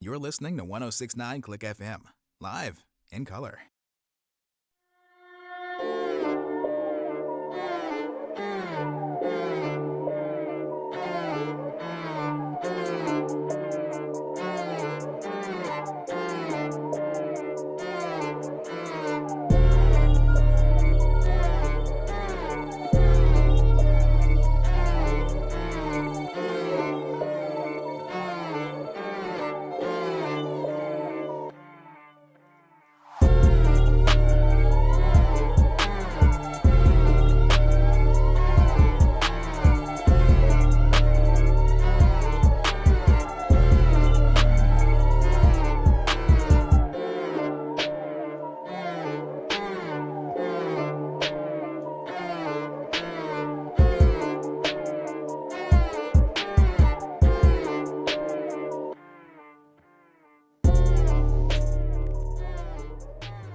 You're listening to 1069 Click FM, live in color.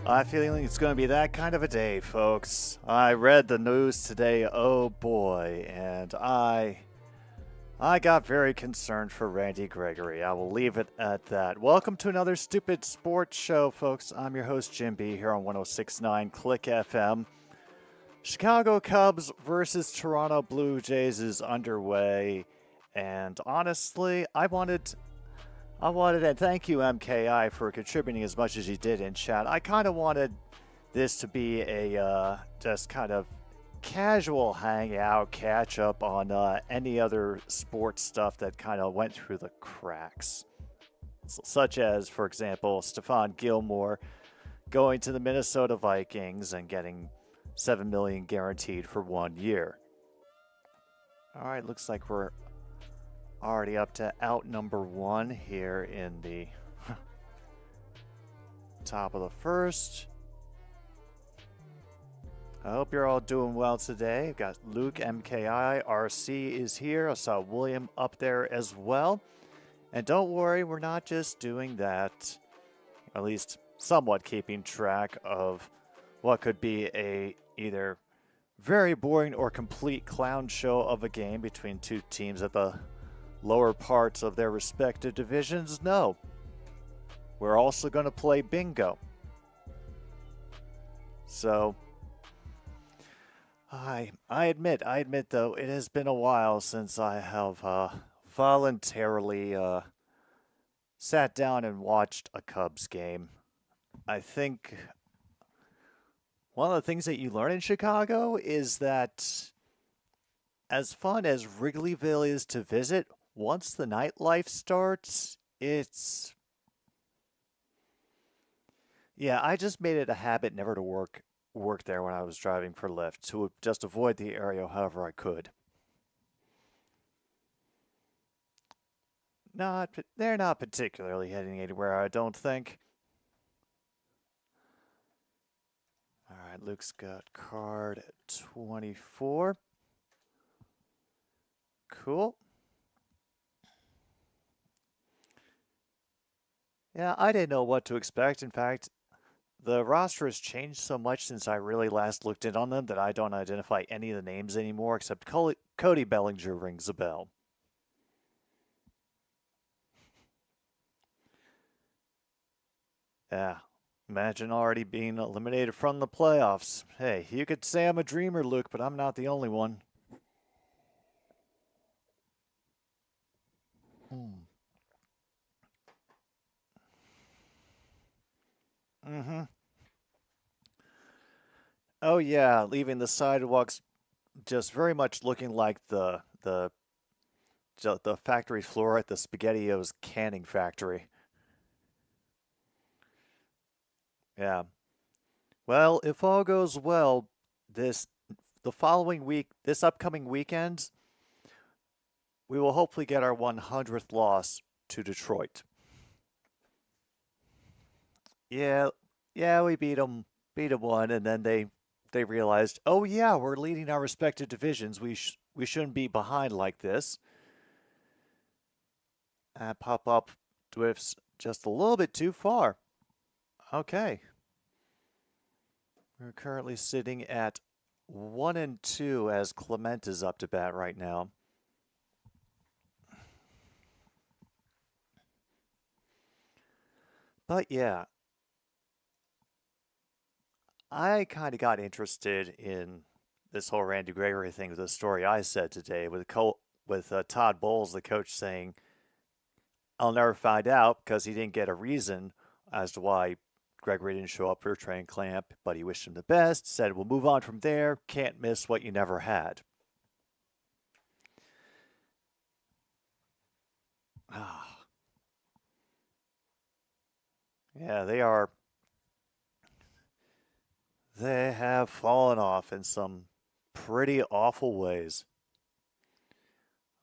I'm feeling it's going to be that kind of a day, folks. I read the news today, oh boy, and I got very concerned for Randy Gregory. I will leave it at that. Welcome to another Stupid Sports Show, folks. I'm your host, Jim B, here on 1069 Click FM. Chicago Cubs versus Toronto Blue Jays is underway, and honestly, I wanted to thank you, MKI, for contributing as much as you did in chat. I kind of wanted this to be a just kind of casual hangout, catch up on any other sports stuff that kind of went through the cracks. Such as, for example, Stephon Gilmore going to the Minnesota Vikings and getting $7 million guaranteed for 1 year. All right, looks like we're already up to out number one here in the top of the first. I hope you're all doing well today. I've got Luke, MKI, RC is here. I saw William up there as well. And don't worry, we're not just doing that, at least somewhat keeping track of what could be a either very boring or complete clown show of a game between two teams at the lower parts of their respective divisions. No. We're also going to play bingo. So, I admit though, it has been a while since I have voluntarily sat down and watched a Cubs game. I think one of the things that you learn in Chicago is that as fun as Wrigleyville is to visit, once the nightlife starts, it's... Yeah, I just made it a habit never to work there when I was driving for Lyft, to just avoid the area however I could. They're not particularly heading anywhere, I don't think. All right, Luke's got card 24. Cool. Yeah, I didn't know what to expect. In fact, the roster has changed so much since I really last looked in on them that I don't identify any of the names anymore, except Cody Bellinger rings a bell. Yeah, imagine already being eliminated from the playoffs. Hey, you could say I'm a dreamer, Luke, but I'm not the only one. Oh yeah, leaving the sidewalks just very much looking like the factory floor at the SpaghettiOs canning factory. Yeah. Well, if all goes well, this upcoming weekend, we will hopefully get our 100th loss to Detroit. Yeah, we beat them one, and then they realized, oh yeah, we're leading our respective divisions. We shouldn't be behind like this. Pop up drifts just a little bit too far. Okay. We're currently sitting at 1-2 as Clement is up to bat right now. But yeah, I kind of got interested in this whole Randy Gregory thing with the story I said today with Todd Bowles, the coach, saying, "I'll never find out because he didn't get a reason as to why Gregory didn't show up for training camp, but he wished him the best, said we'll move on from there, can't miss what you never had." Ah, yeah, they have fallen off in some pretty awful ways.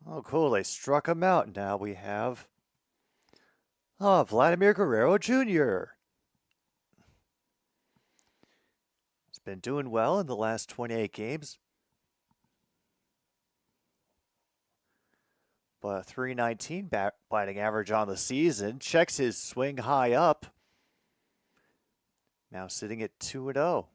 Oh, cool, they struck him out. Now we have Vladimir Guerrero Jr. He's been doing well in the last 28 games. But a 319 batting average on the season. Checks his swing high up. Now sitting at 2-0.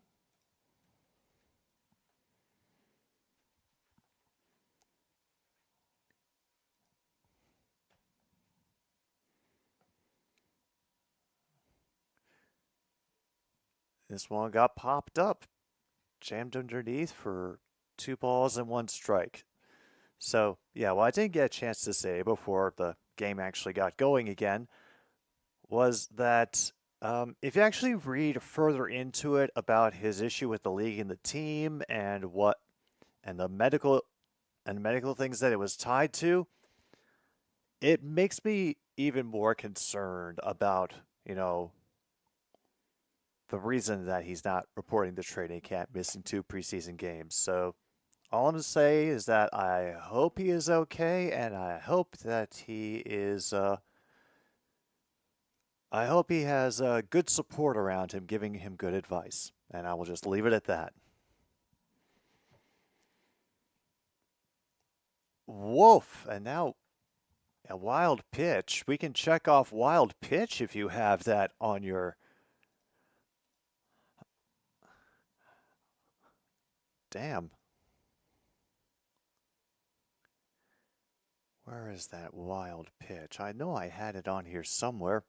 This one got popped up. Jammed underneath for 2 balls and 1 strike. So, yeah, what I didn't get a chance to say before the game actually got going again was that if you actually read further into it about his issue with the league and the team and the medical things that it was tied to, it makes me even more concerned about, the reason that he's not reporting the training camp, missing 2 preseason games. So all I'm going to say is that I hope he is okay, and I hope that I hope he has good support around him, giving him good advice. And I will just leave it at that. Woof! And now a wild pitch. We can check off wild pitch if you have that on your... Damn. Where is that wild pitch? I know I had it on here somewhere.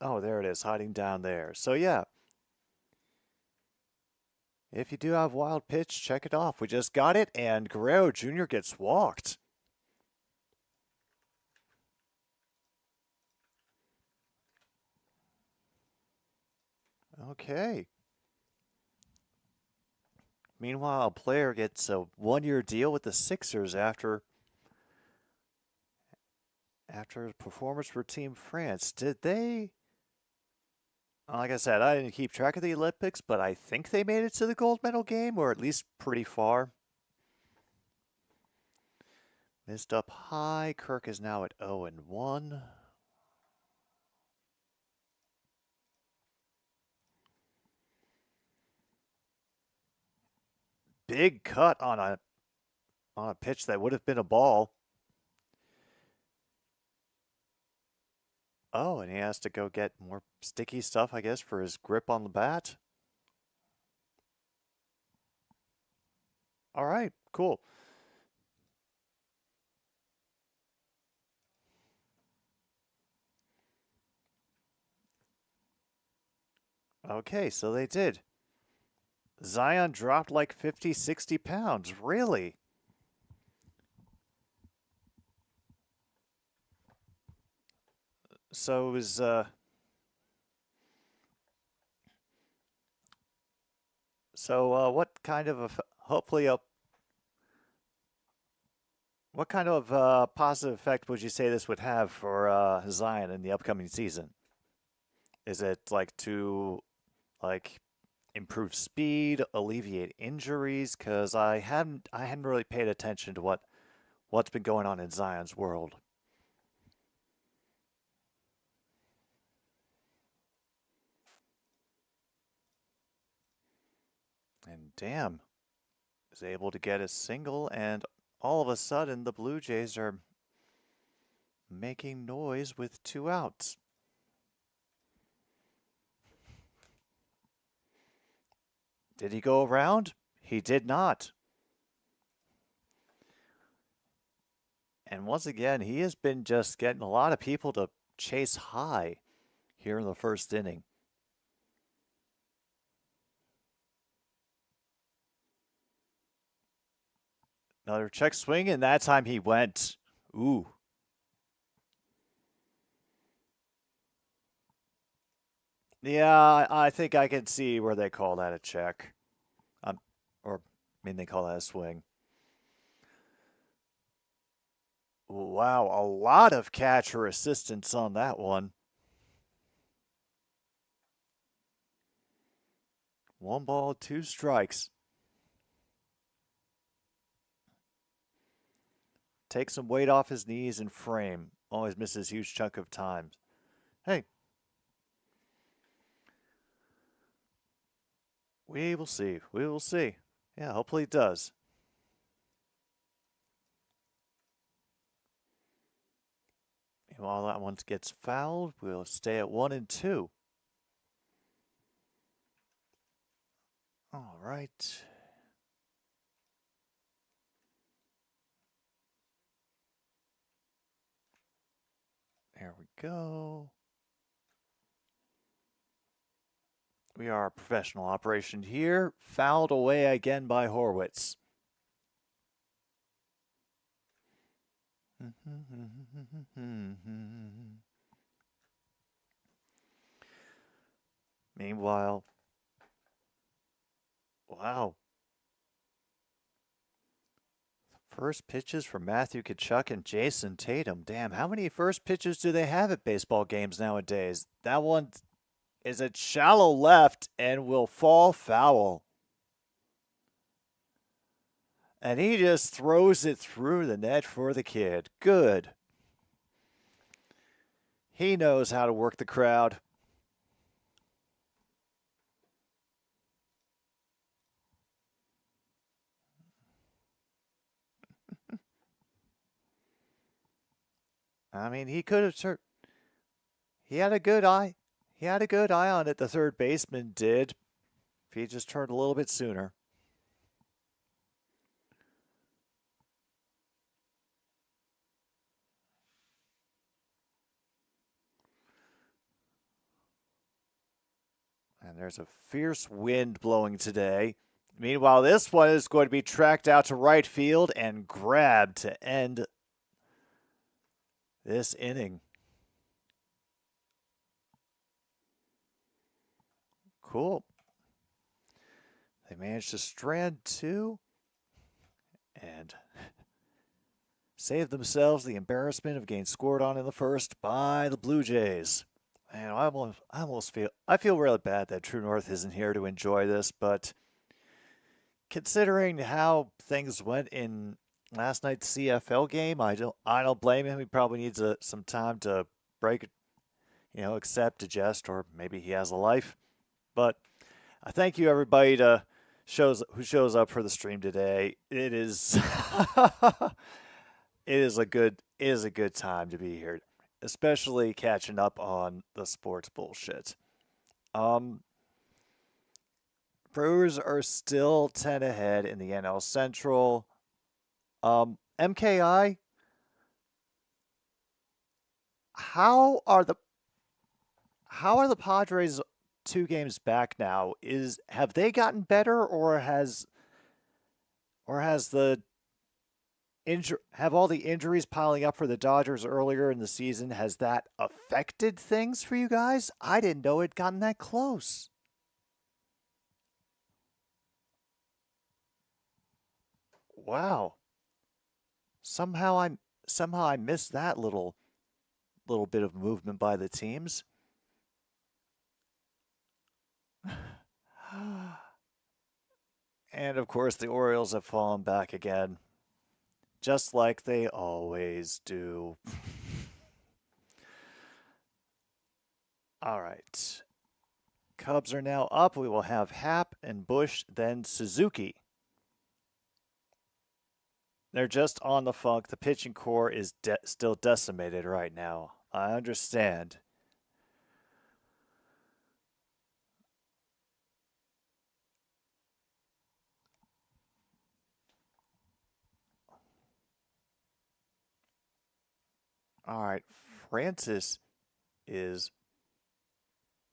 Oh, there it is, hiding down there. So yeah, if you do have wild pitch, check it off. We just got it, and Guerrero Jr. gets walked. Okay. Meanwhile, a player gets a 1-year deal with the Sixers after a performance for Team France. Did they... Like I said, I didn't keep track of the Olympics, but I think they made it to the gold medal game, or at least pretty far. Missed up high. Kirk is now at 0-1. Big cut on a pitch that would have been a ball. Oh, and he has to go get more sticky stuff, I guess, for his grip on the bat. All right, cool. Okay, so they did. Zion dropped like 50, 60 pounds. Really? So it was, what kind of what kind of positive effect would you say this would have for Zion in the upcoming season? Is it like to like improve speed, alleviate injuries? Because I hadn't really paid attention to what's been going on in Zion's world. And damn, is able to get a single, and all of a sudden the Blue Jays are making noise with 2 outs. Did he go around? He did not. And once again, he has been just getting a lot of people to chase high. here in the first inning. Another check swing, and that time he went. Ooh. Yeah, I think I can see where they call that a check. Or, I mean, they call that a swing. Wow, a lot of catcher assistance on that one. 1 ball, 2 strikes. Take some weight off his knees and frame. Always misses a huge chunk of time. Hey. We will see. We will see. Yeah, hopefully it does. And while that one gets fouled, we'll stay at 1-2. All right. There we go. We are a professional operation here. Fouled away again by Horwitz. Meanwhile, wow. First pitches for Matthew Tkachuk and Jason Tatum. Damn, how many first pitches do they have at baseball games nowadays? That one is a shallow left and will fall foul. And he just throws it through the net for the kid. Good. He knows how to work the crowd. I mean, he could have he had a good eye. He had a good eye on it, the third baseman did. If he just turned a little bit sooner. And there's a fierce wind blowing today. Meanwhile, this one is going to be tracked out to right field and grabbed to end this inning. Cool. They managed to strand 2 and save themselves the embarrassment of getting scored on in the first by the Blue Jays. Man, I feel really bad that True North isn't here to enjoy this, but considering how things went in last night's CFL game, I don't blame him. He probably needs some time to break it, accept, digest, or maybe he has a life. But I thank you everybody who shows up for the stream today. It is it is a good time to be here, especially catching up on the sports bullshit. Brewers are still 10 ahead in the NL Central. MKI, how are the Padres 2 games back now? Have they gotten better, or has the have all the injuries piling up for the Dodgers earlier in the season, has that affected things for you guys? I didn't know it'd gotten that close. Wow. Somehow I missed that little bit of movement by the teams. And of course the Orioles have fallen back again. Just like they always do. All right. Cubs are now up. We will have Happ and Bush, then Suzuki. They're just on the funk. The pitching core is still decimated right now. I understand. All right. Francis is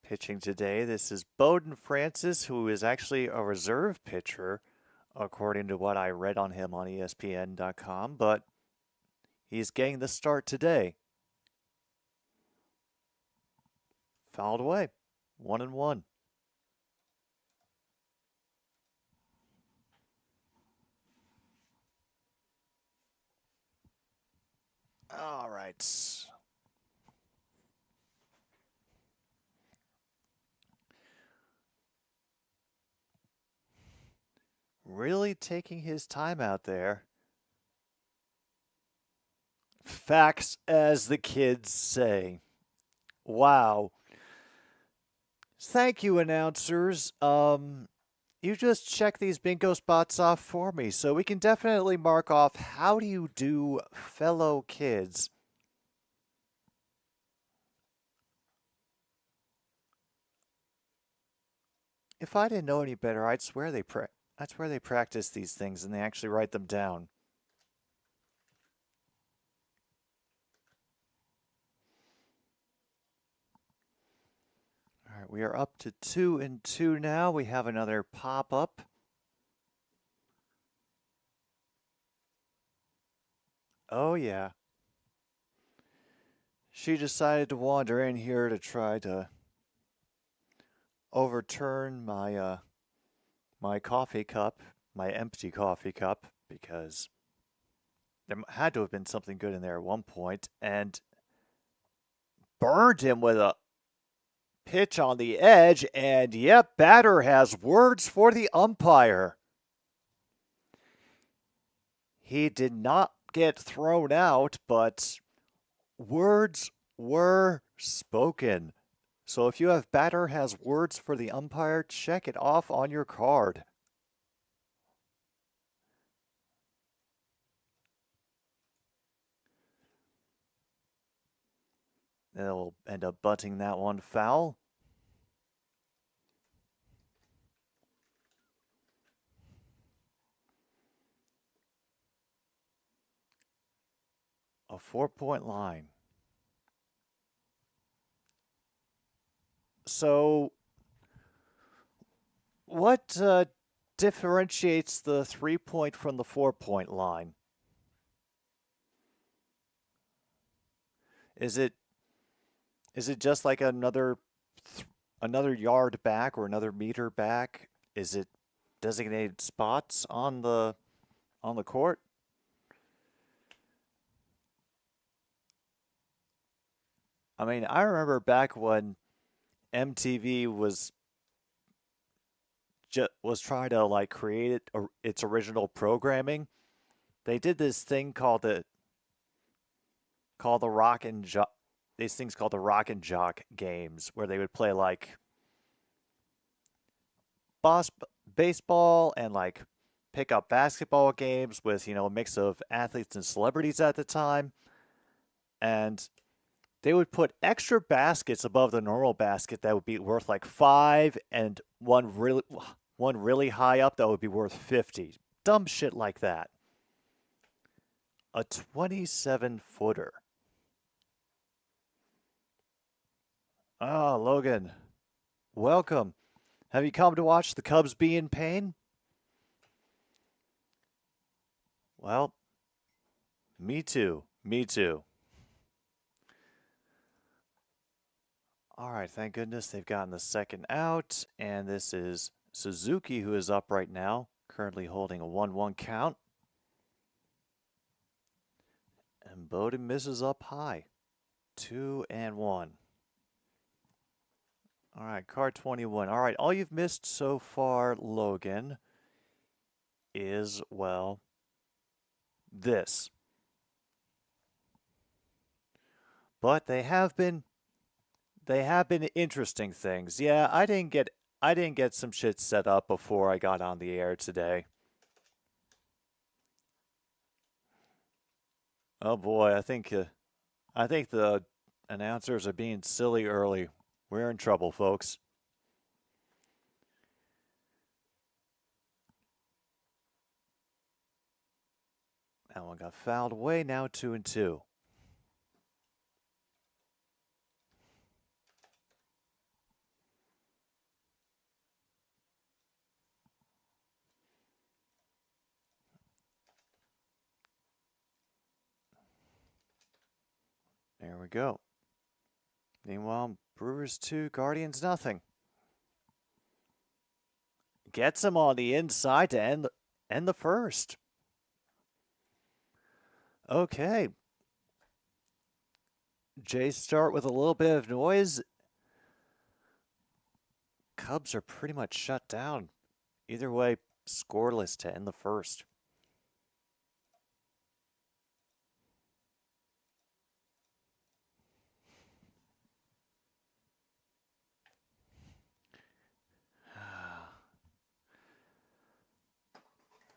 pitching today. This is Bowden Francis, who is actually a reserve pitcher, according to what I read on him on ESPN.com, but he's getting the start today. Fouled away. 1-1. All right. Really taking his time out there. Facts, as the kids say. Wow. Thank you, announcers. You just check these bingo spots off for me, so we can definitely mark off how do you do, fellow kids. If I didn't know any better, I'd swear they practice these things and they actually write them down. All right, we are up to 2-2 now. We have another pop-up. Oh, yeah. She decided to wander in here to try to overturn my my coffee cup, my empty coffee cup, because there had to have been something good in there at one point, and burned him with a pitch on the edge, and yep, batter has words for the umpire. He did not get thrown out, but words were spoken. So if you have batter has words for the umpire, check it off on your card. They'll end up bunting that one foul. A 4-point line. So, what differentiates the 3-point from the 4-point line? Is it just like another yard back or another meter back? Is it designated spots on the court? I mean, I remember back when MTV was trying to like create its original programming. They did this thing called the Rock and Jock. These things called the Rock and Jock games, where they would play like baseball and like pick up basketball games with a mix of athletes and celebrities at the time, and they would put extra baskets above the normal basket that would be worth like 5, and one really high up that would be worth 50. Dumb shit like that. A 27-footer. Ah, Logan. Welcome. Have you come to watch the Cubs be in pain? Well, me too. Me too. All right, thank goodness they've gotten the second out, and this is Suzuki who is up right now, currently holding a 1-1 count. And Bowden misses up high. 2-1. All right, card 21. All right, all you've missed so far, Logan, is, well, this. But they have been interesting things. Yeah, I didn't get some shit set up before I got on the air today. Oh boy, I think the announcers are being silly early. We're in trouble, folks. That one got fouled away. Now 2-2. we go. Meanwhile, Brewers 2, Guardians nothing. Gets him on the inside to end the first. Okay. Jays start with a little bit of noise. Cubs are pretty much shut down. Either way, scoreless to end the first.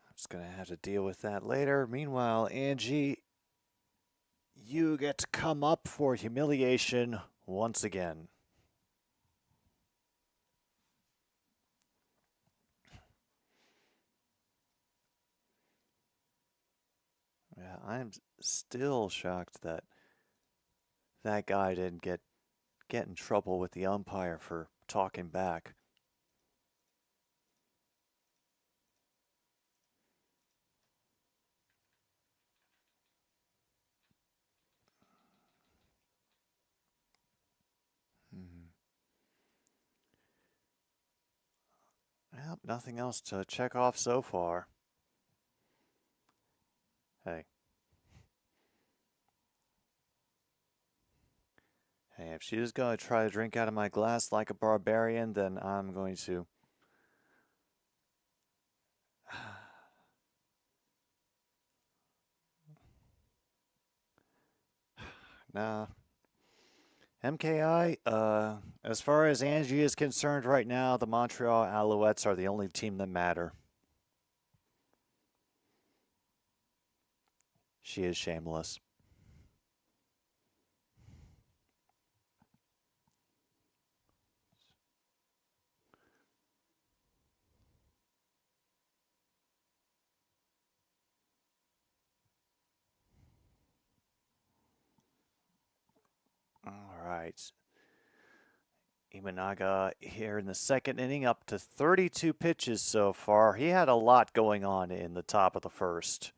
I'm just going to have to deal with that later. Meanwhile, Angie, you get to come up for humiliation once again. Yeah, I'm still shocked that that guy didn't get in trouble with the umpire for talking back. Well, nothing else to check off so far. Hey. Hey, if she's going to try to drink out of my glass like a barbarian, then I'm going to. Nah. MKI, as far as Angie is concerned right now, the Montreal Alouettes are the only team that matter. She is shameless. All right. Imanaga here in the second inning, up to 32 pitches so far. He had a lot going on in the top of the first.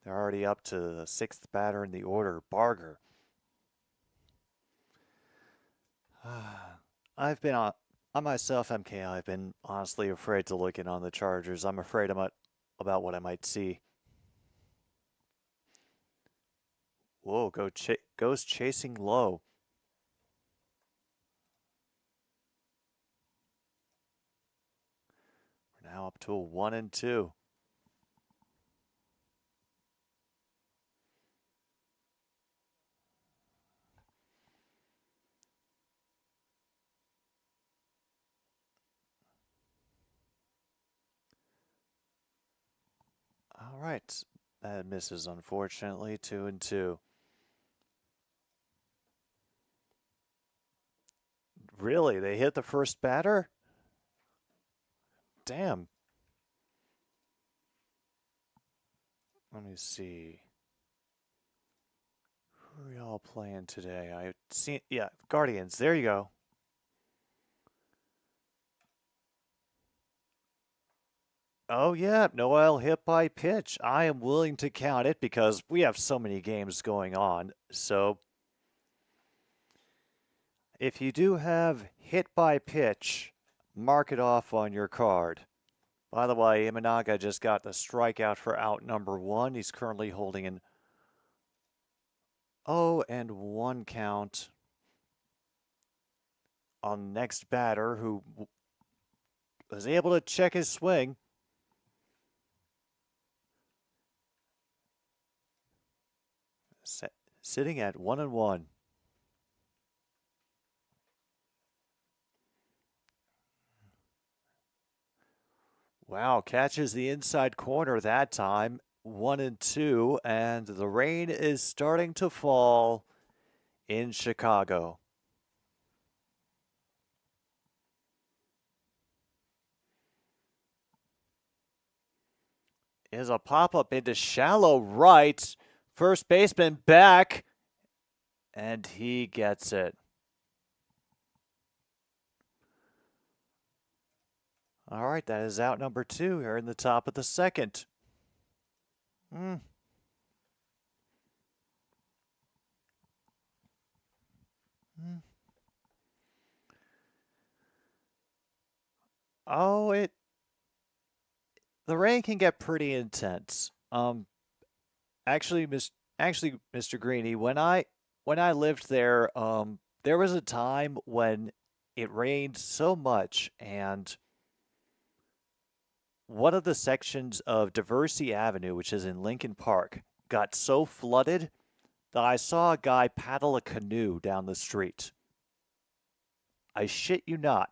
They're already up to the sixth batter in the order, Barger. I've been on myself, MK. I've been honestly afraid to look in on the Chargers. I'm afraid about what I might see. Whoa, goes chasing low. We're now up to a 1-2. All right, that misses unfortunately. 2-2. Really? They hit the first batter? Damn. Let me see. Who are y'all playing today? I see. Yeah, Guardians. There you go. Oh, yeah. Noel hit by pitch. I am willing to count it because we have so many games going on. So if you do have hit by pitch, mark it off on your card. By the way, Imanaga just got the strikeout for out number 1. He's currently holding an 0-1 count on the next batter, who was able to check his swing. Sitting at 1-1. Wow, catches the inside corner that time. 1-2, and the rain is starting to fall in Chicago. Is a pop-up into shallow right. First baseman back, and he gets it. All right, that is out number 2 here in the top of the second. Hmm. Oh, the rain can get pretty intense. Actually, Mr. Greeny, when I lived there, there was a time when it rained so much, and one of the sections of Diversity Avenue, which is in Lincoln Park, got so flooded that I saw a guy paddle a canoe down the street. I shit you not.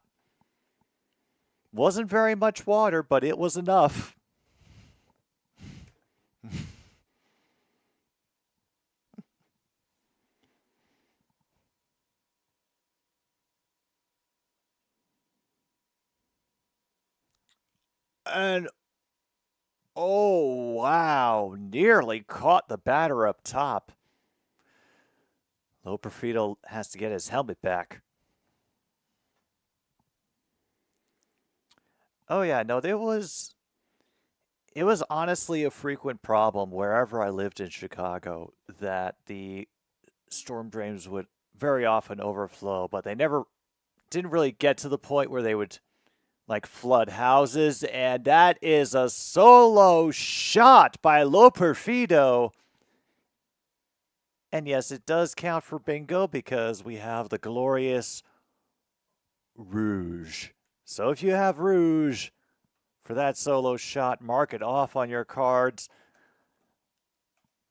Wasn't very much water, but it was enough. And oh, wow, nearly caught the batter up top. Loperfido has to get his helmet back. Oh yeah, no, it was honestly a frequent problem wherever I lived in Chicago that the storm drains would very often overflow, but they never didn't really get to the point where they would like flood houses, and that is a solo shot by Loperfido. And yes, it does count for bingo because we have the glorious Rouge. So if you have Rouge for that solo shot, mark it off on your cards.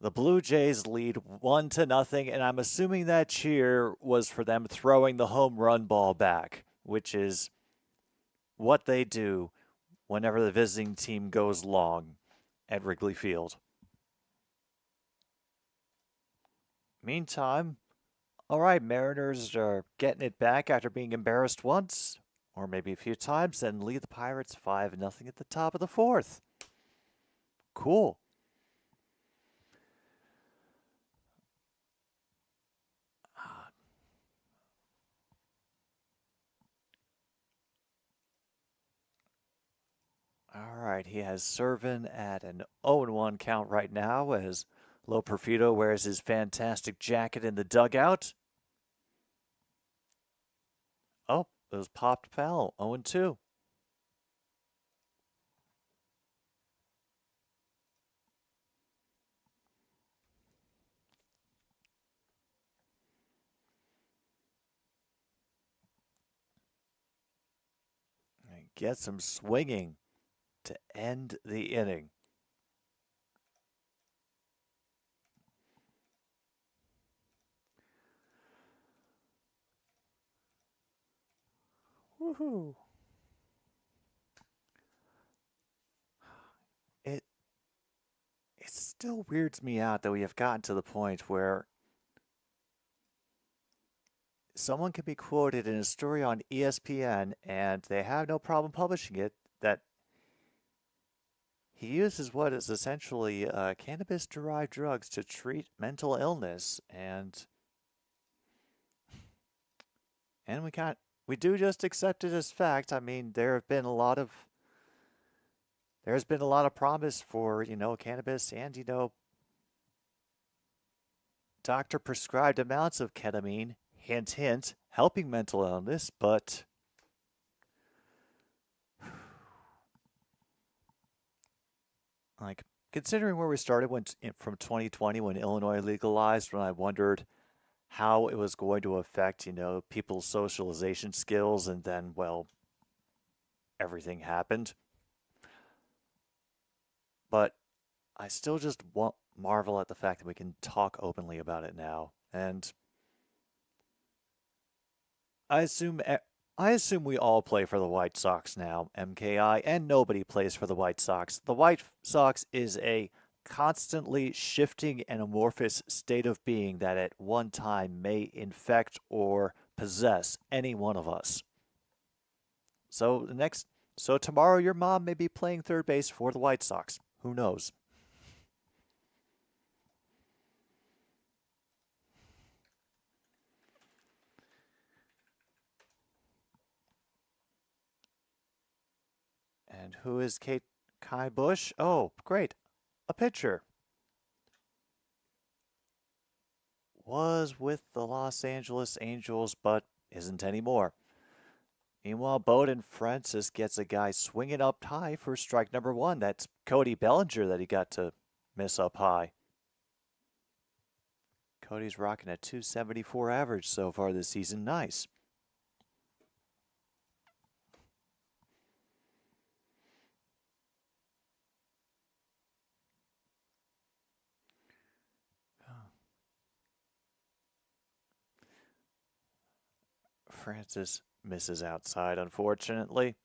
The Blue Jays lead 1-0, and I'm assuming that cheer was for them throwing the home run ball back, which is what they do whenever the visiting team goes long at Wrigley Field. Meantime, all right, Mariners are getting it back after being embarrassed once, or maybe a few times, and lead the Pirates 5-0 at the top of the fourth. Cool. All right, he has Servin at an 0-1 count right now as Loperfido wears his fantastic jacket in the dugout. Oh, it was popped foul, 0-2. And gets him swinging to end the inning. Woohoo! It it still weirds me out that we have gotten to the point where someone can be quoted in a story on ESPN and they have no problem publishing it that he uses what is essentially cannabis derived drugs to treat mental illness and we do just accept it as fact. I mean, there's been a lot of promise for, cannabis and, doctor prescribed amounts of ketamine, hint hint, helping mental illness, but like considering where we started from 2020 when Illinois legalized, when I wondered how it was going to affect, people's socialization skills, and then, well, everything happened. But I still just marvel at the fact that we can talk openly about it now. And I assume I assume we all play for the White Sox now, MKI, and nobody plays for the White Sox. The White Sox is a constantly shifting and amorphous state of being that at one time may infect or possess any one of us. So tomorrow your mom may be playing third base for the White Sox. Who knows? And who is Kate Kai Bush? Oh, great. A pitcher. was with the Los Angeles Angels, but isn't anymore. Meanwhile, Bowden Francis gets a guy swinging up high for strike number one. That's Cody Bellinger that he got to miss up high. Cody's rocking a 274 average so far this season. Nice. Francis misses outside, unfortunately.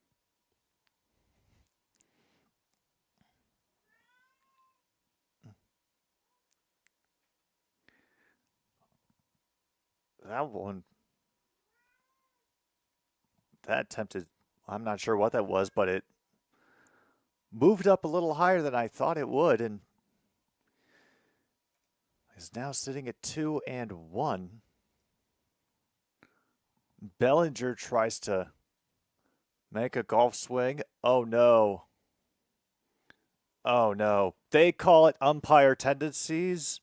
That one, that attempted, I'm not sure what that was, but it moved up a little higher than I thought it would and is now sitting at 2-1. Bellinger tries to make a golf swing. Oh no. Oh no. They call it umpire tendencies.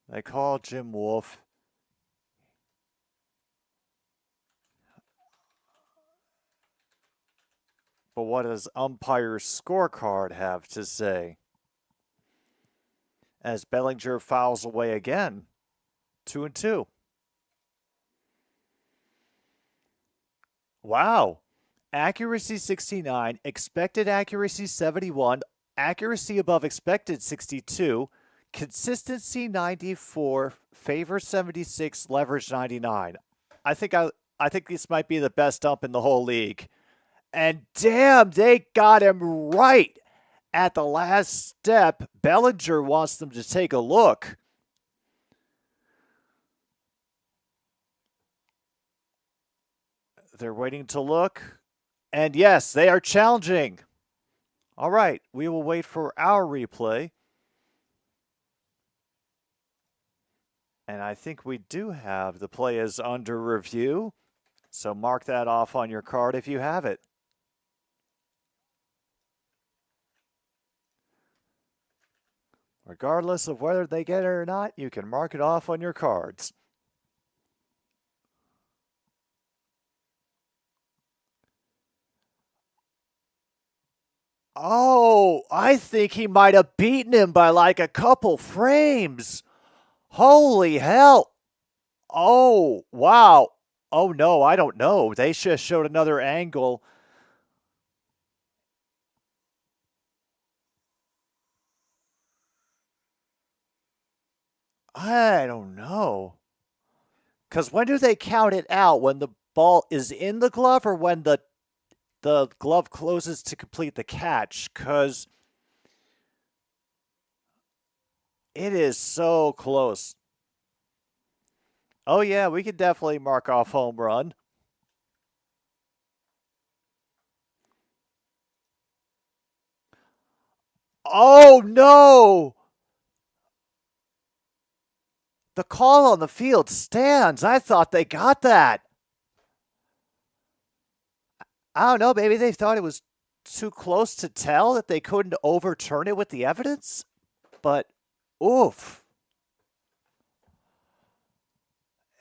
They call Jim Wolf. But what does umpire's scorecard have to say? As Bellinger fouls away again. 2-2. Wow. Accuracy 69, expected accuracy 71, accuracy above expected 62, consistency 94, favor 76, leverage 99. I think this might be the best ump in the whole league. And damn, they got him right at the last step. Bellinger wants them to take a look. They're waiting to look. And yes, they are challenging. All right, we will wait for our replay. And I think we do have the play is under review. So mark that off on your card if you have it. Regardless of whether they get it or not, you can mark it off on your cards. Oh, I think he might have beaten him by like a couple frames. Holy hell. Oh, wow. Oh, no, I don't know. They just showed another angle. I don't know. Because when do they count it out? When the ball is in the glove or when the glove closes to complete the catch? Because it is so close. Oh, yeah, we could definitely mark off home run. Oh, no! The call on the field stands. I thought they got that. I don't know. Maybe they thought it was too close to tell that they couldn't overturn it with the evidence. But, oof.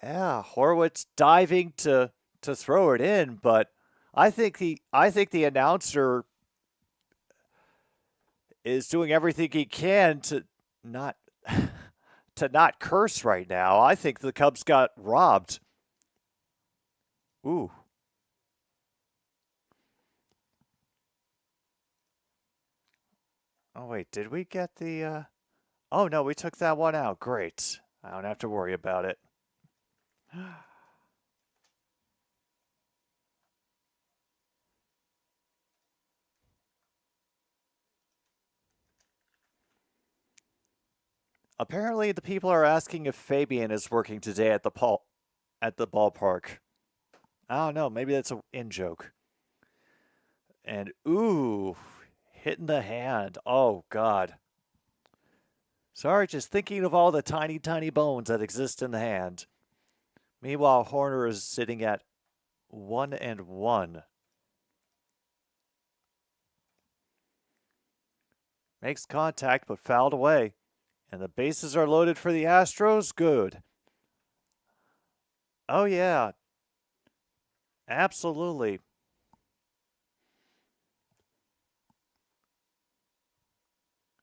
Yeah, Horwitz diving to throw it in, but I think the announcer is doing everything he can to not curse right now. I think the Cubs got robbed. Ooh. Oh wait, did we get the Oh no, we took that one out. Great. I don't have to worry about it. Apparently, the people are asking if Fabian is working today at the ballpark. I don't know. Maybe that's an in joke. And ooh, hitting the hand. Oh God. Sorry, just thinking of all the tiny, tiny bones that exist in the hand. Meanwhile, Horner is sitting at 1-1. Makes contact, but fouled away. And the bases are loaded for the Astros. Good. Oh, yeah. Absolutely.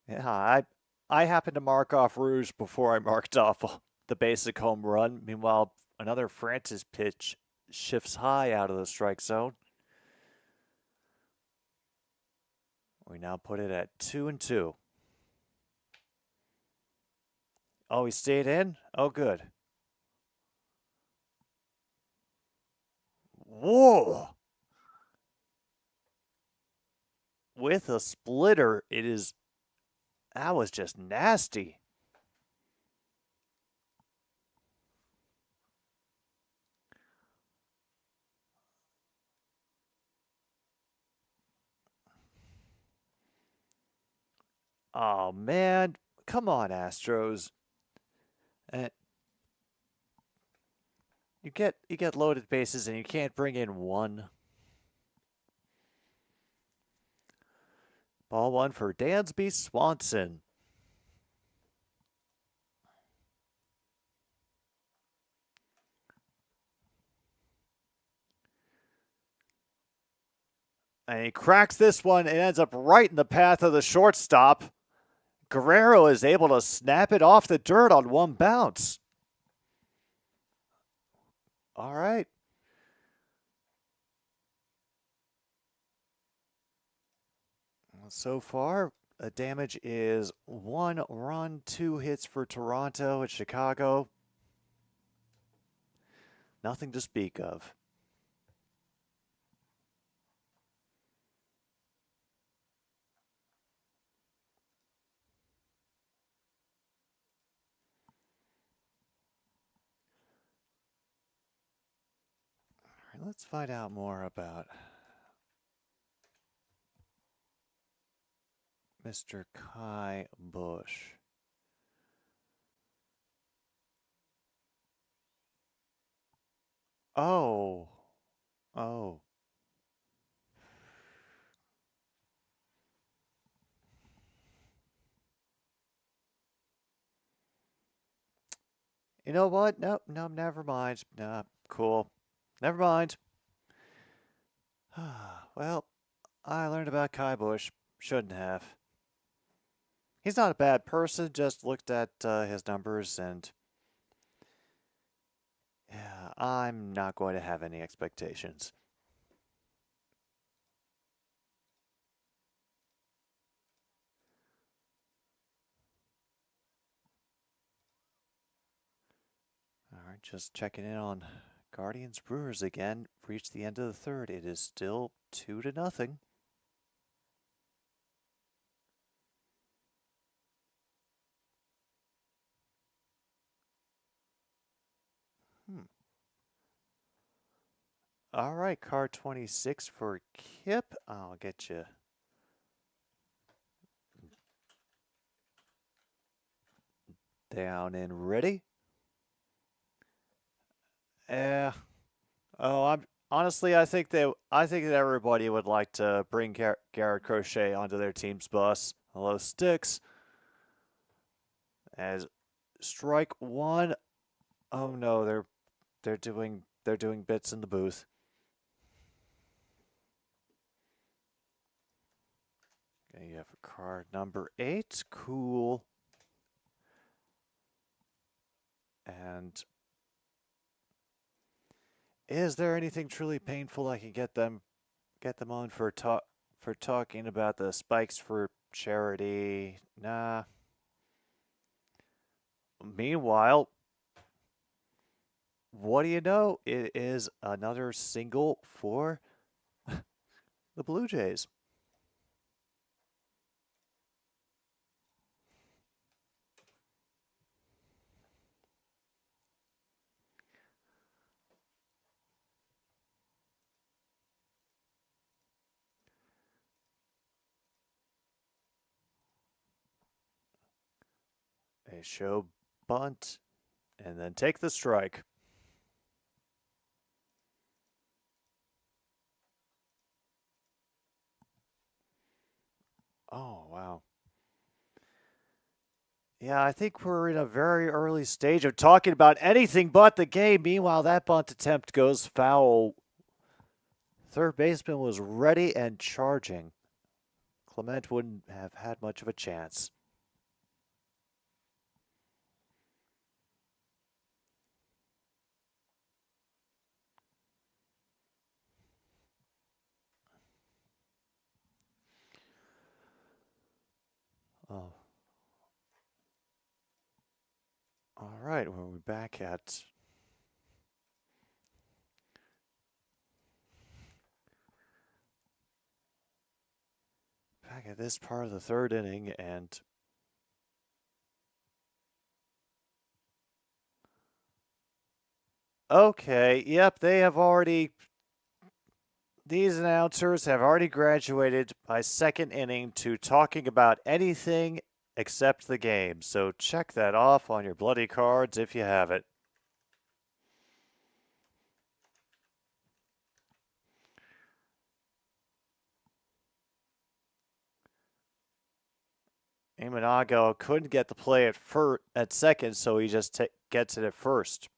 Yeah, I happened to mark off Rouge before I marked off the basic home run. Meanwhile, another Francis pitch shifts high out of the strike zone. We now put it at 2-2. Oh, he stayed in? Oh, good. Whoa! With a splitter, that was just nasty. Oh, man. Come on, Astros. Uh, you get loaded bases and you can't bring in one. Ball one for Dansby Swanson. And he cracks this one and ends up right in the path of the shortstop. Guerrero is able to snap it off the dirt on one bounce. All right. So far, the damage is 1 run, 2 hits for Toronto at Chicago. Nothing to speak of. All right, let's find out more about Mr. Kai Bush. Oh. Oh. You know what? No, never mind. Nah, cool. Never mind. Well, I learned about Kai Bush. Shouldn't have. He's not a bad person, just looked at his numbers and yeah, I'm not going to have any expectations. All right, just checking in on Guardians Brewers again. Reached the end of the third. It is still 2-0. All right, card 26 for Kip. I'll get you down and ready. I'm honestly, I think that everybody would like to bring Garrett Crochet onto their team's bus. Hello, Sticks. As strike one. Oh no, they're doing bits in the booth. Okay, you have card number 8. Cool. And is there anything truly painful I can get them on for talking about the spikes for charity? Nah. Meanwhile, what do you know? It is another single for the Blue Jays. They show bunt and then take the strike. Oh, wow. Yeah, I think we're in a very early stage of talking about anything but the game. Meanwhile, that bunt attempt goes foul. Third baseman was ready and charging. Clement wouldn't have had much of a chance. Oh. All right, we're back at this part of the third inning, and okay, yep, these announcers have already graduated by second inning to talking about anything except the game. So check that off on your bloody cards if you have it. Imanago couldn't get the play at second, so he just gets it at first.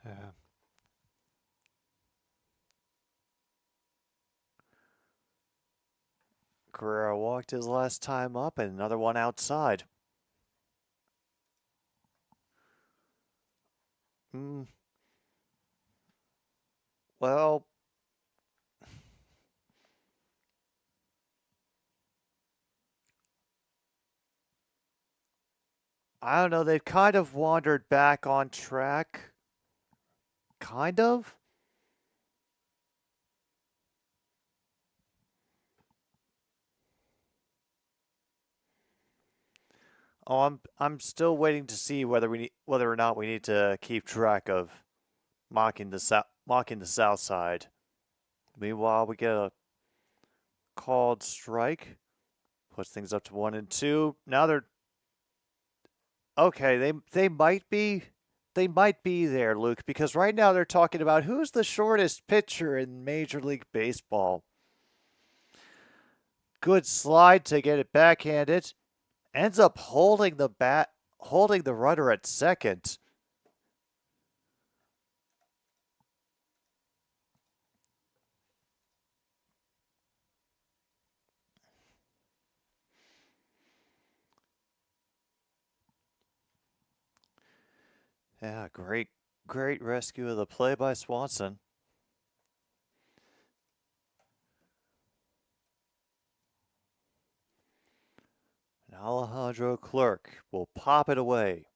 Yeah. Guerrero walked his last time up, and another one outside. Well, I don't know. They've kind of wandered back on track. Kind of. Oh, I'm still waiting to see whether or not we need to keep track of mocking the south side. Meanwhile, we get a called strike, puts things up to 1-2. Now they're okay. They might be there, Luke, because right now they're talking about who's the shortest pitcher in Major League Baseball. Good slide to get it backhanded. Ends up holding the runner at second. Yeah, great rescue of the play by Swanson. And Alejandro Clerk will pop it away.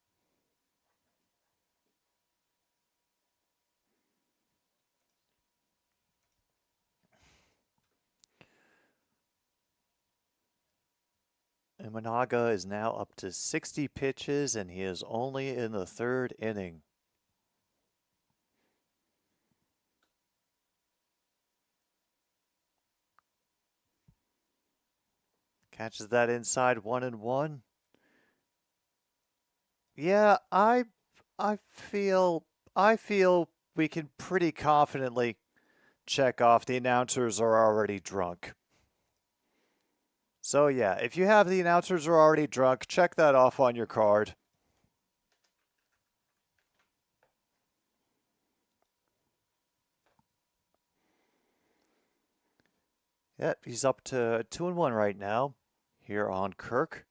Imanaga is now up to 60 pitches, and he is only in the third inning. Catches that inside 1-1. Yeah, I feel we can pretty confidently check off the announcers are already drunk. So yeah, if you have the announcers are already drunk, check that off on your card. Yep, he's up to 2-1 right now here on Kirk.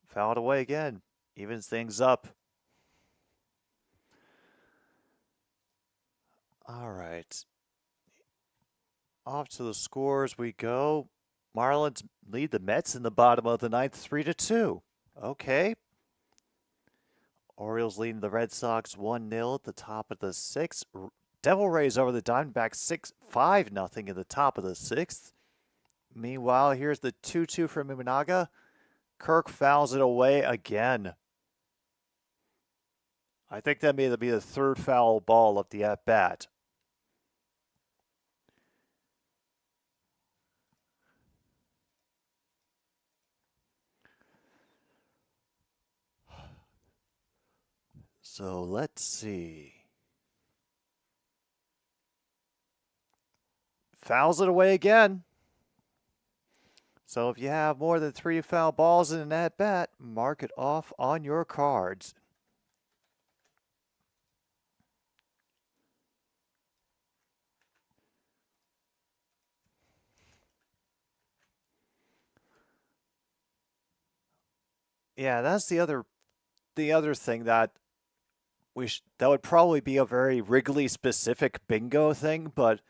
Fouled away again. Evens things up. All right. Off to the scores we go. Marlins lead the Mets in the bottom of the ninth, 3-2. Okay. Orioles leading the Red Sox 1-0 at the top of the sixth. Devil Rays over the Diamondbacks 5-0 in the top of the sixth. Meanwhile, here's the 2-2 from Imanaga. Kirk fouls it away again. I think that may be the third foul ball of the at bat. So let's see. Fouls it away again. So if you have more than 3 foul balls in an at bat, mark it off on your cards. Yeah, that's the other thing that that would probably be a very Wrigley specific bingo thing, but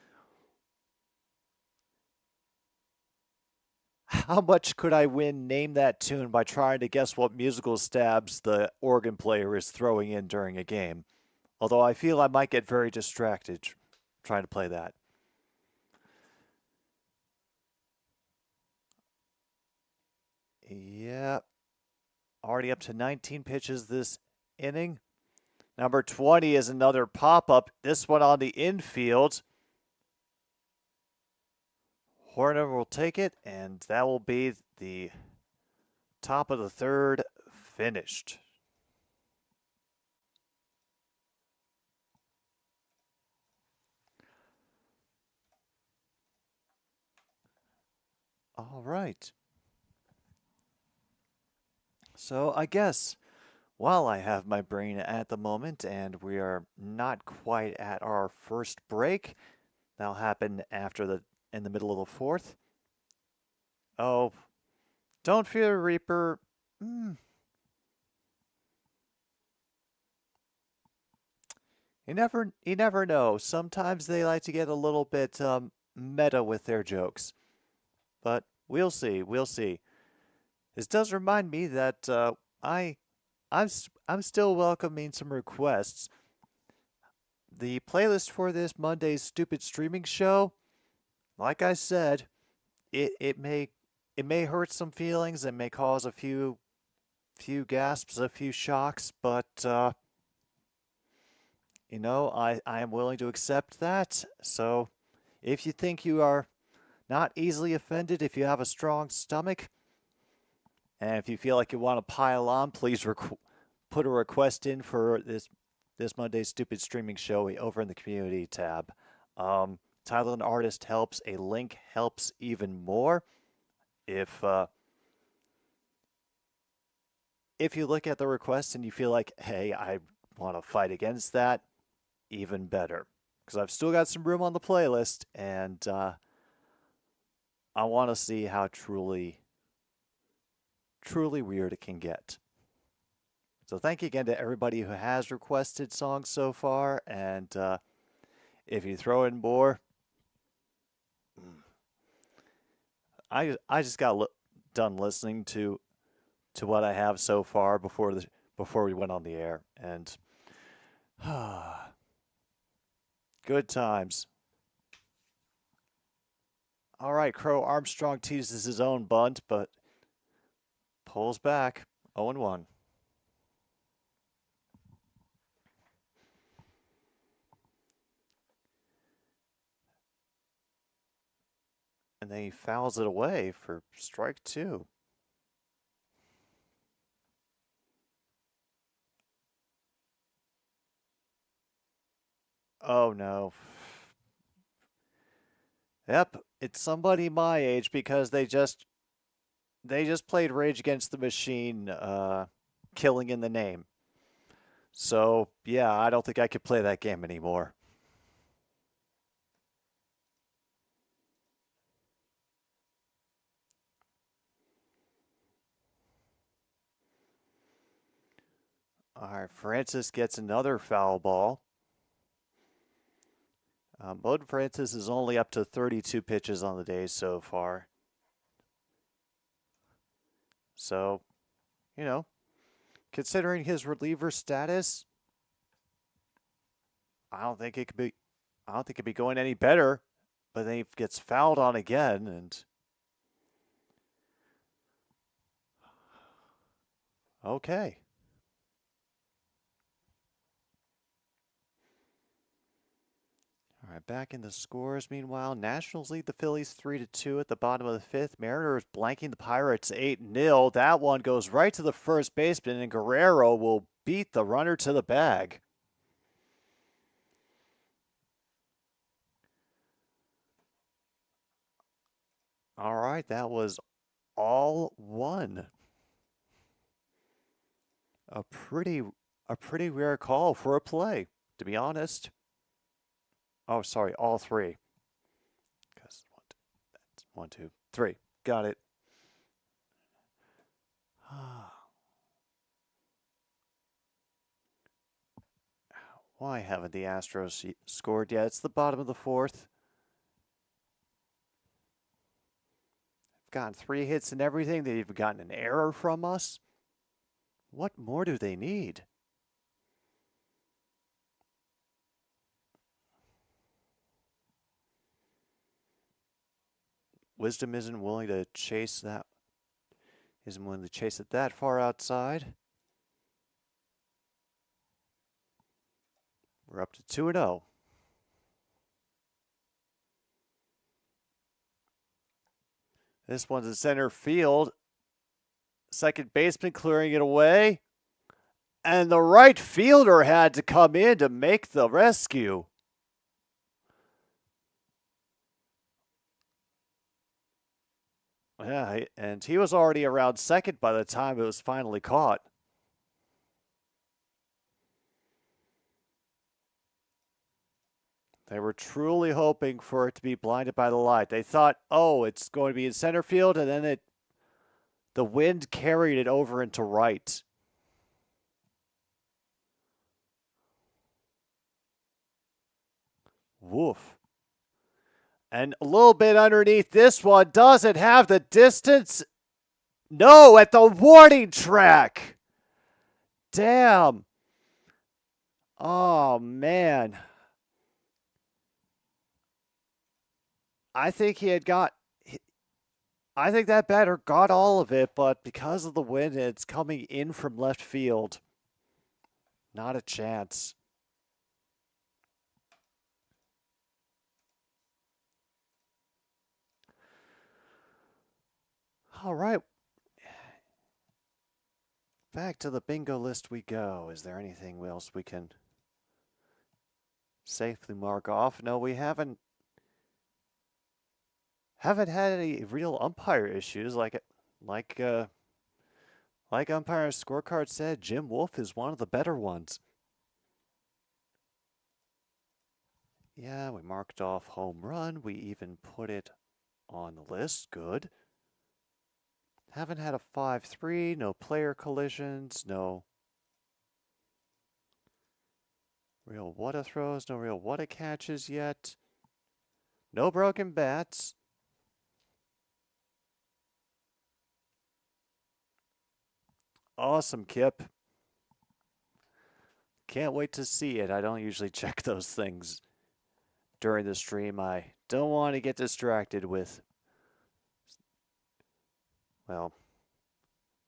how much could I win Name That Tune by trying to guess what musical stabs the organ player is throwing in during a game? Although I feel I might get very distracted trying to play that. Yeah. Already up to 19 pitches this inning. Number 20 is another pop-up. This one on the infield. Horner will take it, and that will be the top of the third finished. All right. So I guess while I have my brain at the moment and we are not quite at our first break, that'll happen in the middle of the fourth. Oh, don't fear, Reaper. You never know. Sometimes they like to get a little bit meta with their jokes, but we'll see. We'll see. This does remind me that I'm still welcoming some requests. The playlist for this Monday's stupid streaming show, like I said, it may hurt some feelings. It may cause a few gasps, a few shocks, but you know, I am willing to accept that. So if you think you are not easily offended, if you have a strong stomach, and if you feel like you want to pile on, please put a request in for this Monday's stupid streaming show over in the community tab. Title and artist helps. A link helps even more. If you look at the request and you feel like, hey, I want to fight against that, even better. Because I've still got some room on the playlist, and I want to see how truly weird it can get. So thank you again to everybody who has requested songs so far, and if you throw in more, I just got done listening to what I have so far before we went on the air, and good times. All right, Crow Armstrong teases his own bunt, but pulls back 0-1. And then he fouls it away for strike 2. Oh no. Yep, it's somebody my age because they just played Rage Against the Machine, Killing in the Name. So, yeah, I don't think I could play that game anymore. All right, Francis gets another foul ball. Bowden Francis is only up to 32 pitches on the day so far. So, you know, considering his reliever status, I don't think it could be going any better. But then he gets fouled on again, and okay. right, back in the scores. Meanwhile, Nationals lead the Phillies 3-2 at the bottom of the fifth. Mariners blanking the Pirates 8-0. That one goes right to the first baseman, and Guerrero will beat the runner to the bag. All right, that was all one. A pretty rare call for a play, to be honest. Oh, sorry, all three. Because that's 1, 2, 3. Got it. Why haven't the Astros scored yet? It's the bottom of the fourth. They've gotten 3 hits and everything. They've gotten an error from us. What more do they need? Wisdom isn't willing to chase that. Isn't willing to chase it that far outside. We're up to 2-0. This one's in center field. Second baseman clearing it away. And the right fielder had to come in to make the rescue. Yeah, and he was already around second by the time it was finally caught. They were truly hoping for it to be blinded by the light. They thought, oh, it's going to be in center field, and then the wind carried it over into right. Woof. And a little bit underneath this one. Does it have the distance? No, at the warning track. Damn. Oh, man. I think that batter got all of it, but because of the wind, it's coming in from left field. Not a chance. All right. Back to the bingo list we go. Is there anything else we can safely mark off? No, we haven't had any real umpire issues like umpire scorecard said. Jim Wolf is one of the better ones. Yeah, we marked off home run. We even put it on the list. Good. Haven't had a 5-3, no player collisions, no real what-a throws, no real what-a catches yet. No broken bats. Awesome, Kip. Can't wait to see it. I don't usually check those things during the stream. I don't want to get distracted with, well,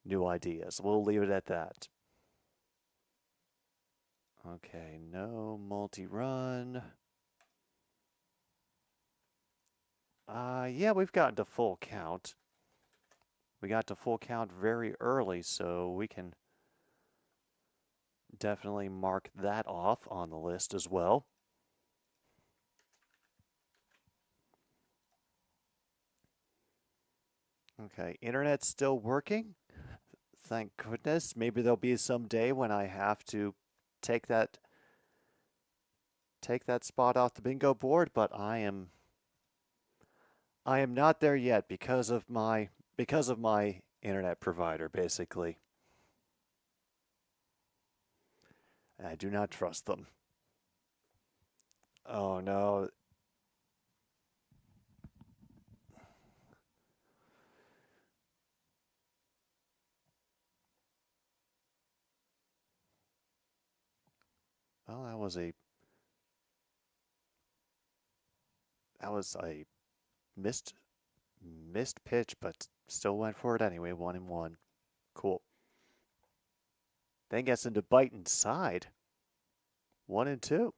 new ideas. We'll leave it at that. Okay, no multi-run. Yeah, we've gotten to full count. We got to full count very early, so we can definitely mark that off on the list as well. Okay, internet's still working. Thank goodness. Maybe there'll be some day when I have to take that spot off the bingo board, but I am not there yet because of my internet provider, basically. I do not trust them. Oh no. Well, that was a missed pitch, but still went for it anyway. 1-1. Cool. Then gets into bite inside. 1-2.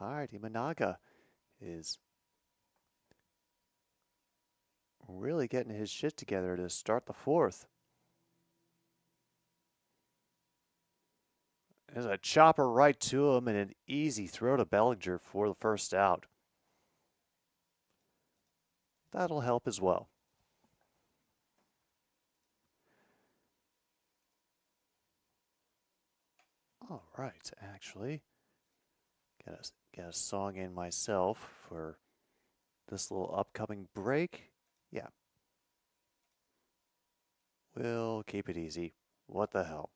Alright, Imanaga is really getting his shit together to start the fourth. There's a chopper right to him and an easy throw to Bellinger for the first out. That'll help as well. All right, actually, get a song in myself for this little upcoming break. Yeah. We'll keep it easy. What the hell?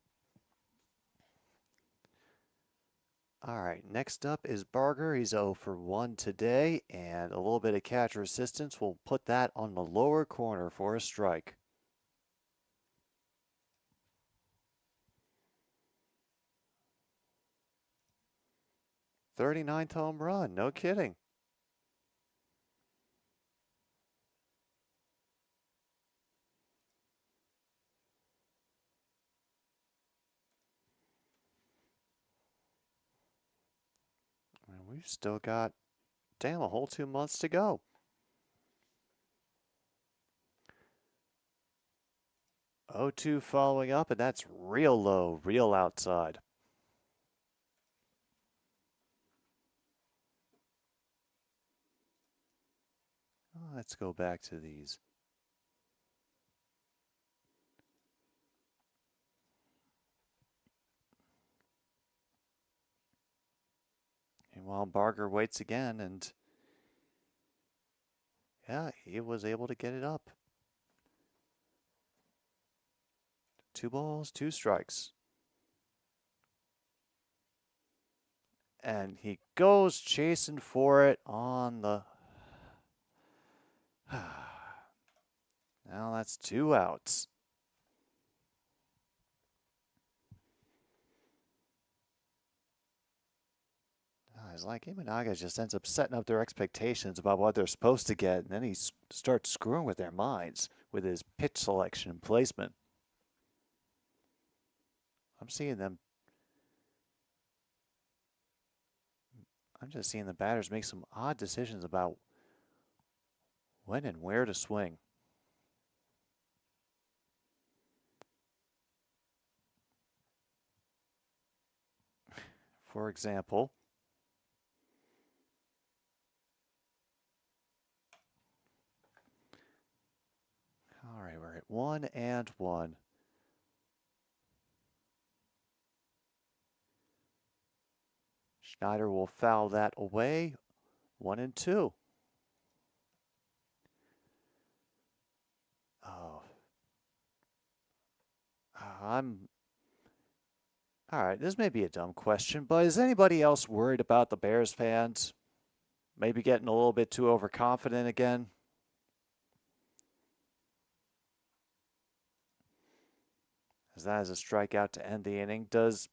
All right, next up is Barger. He's 0 for 1 today, and a little bit of catcher assistance. We'll put that on the lower corner for a strike. "39th home run, no kidding." And we've still got, damn, a whole 2 months to go. 0-2 following up, and that's real low, real outside. Let's go back to these. And while Barger waits again, and yeah, he was able to get it up. 2 balls, 2 strikes. And he goes chasing for it on the... Now that's 2 outs. It's like Imanaga just ends up setting up their expectations about what they're supposed to get, and then he starts screwing with their minds with his pitch selection and placement. I'm just seeing the batters make some odd decisions about when and where to swing. For example, all right, we're at 1-1. Schneider will foul that away. 1-2. Oh. All right, this may be a dumb question, but is anybody else worried about the Bears fans maybe getting a little bit too overconfident again? As that is a strikeout to end the inning. Does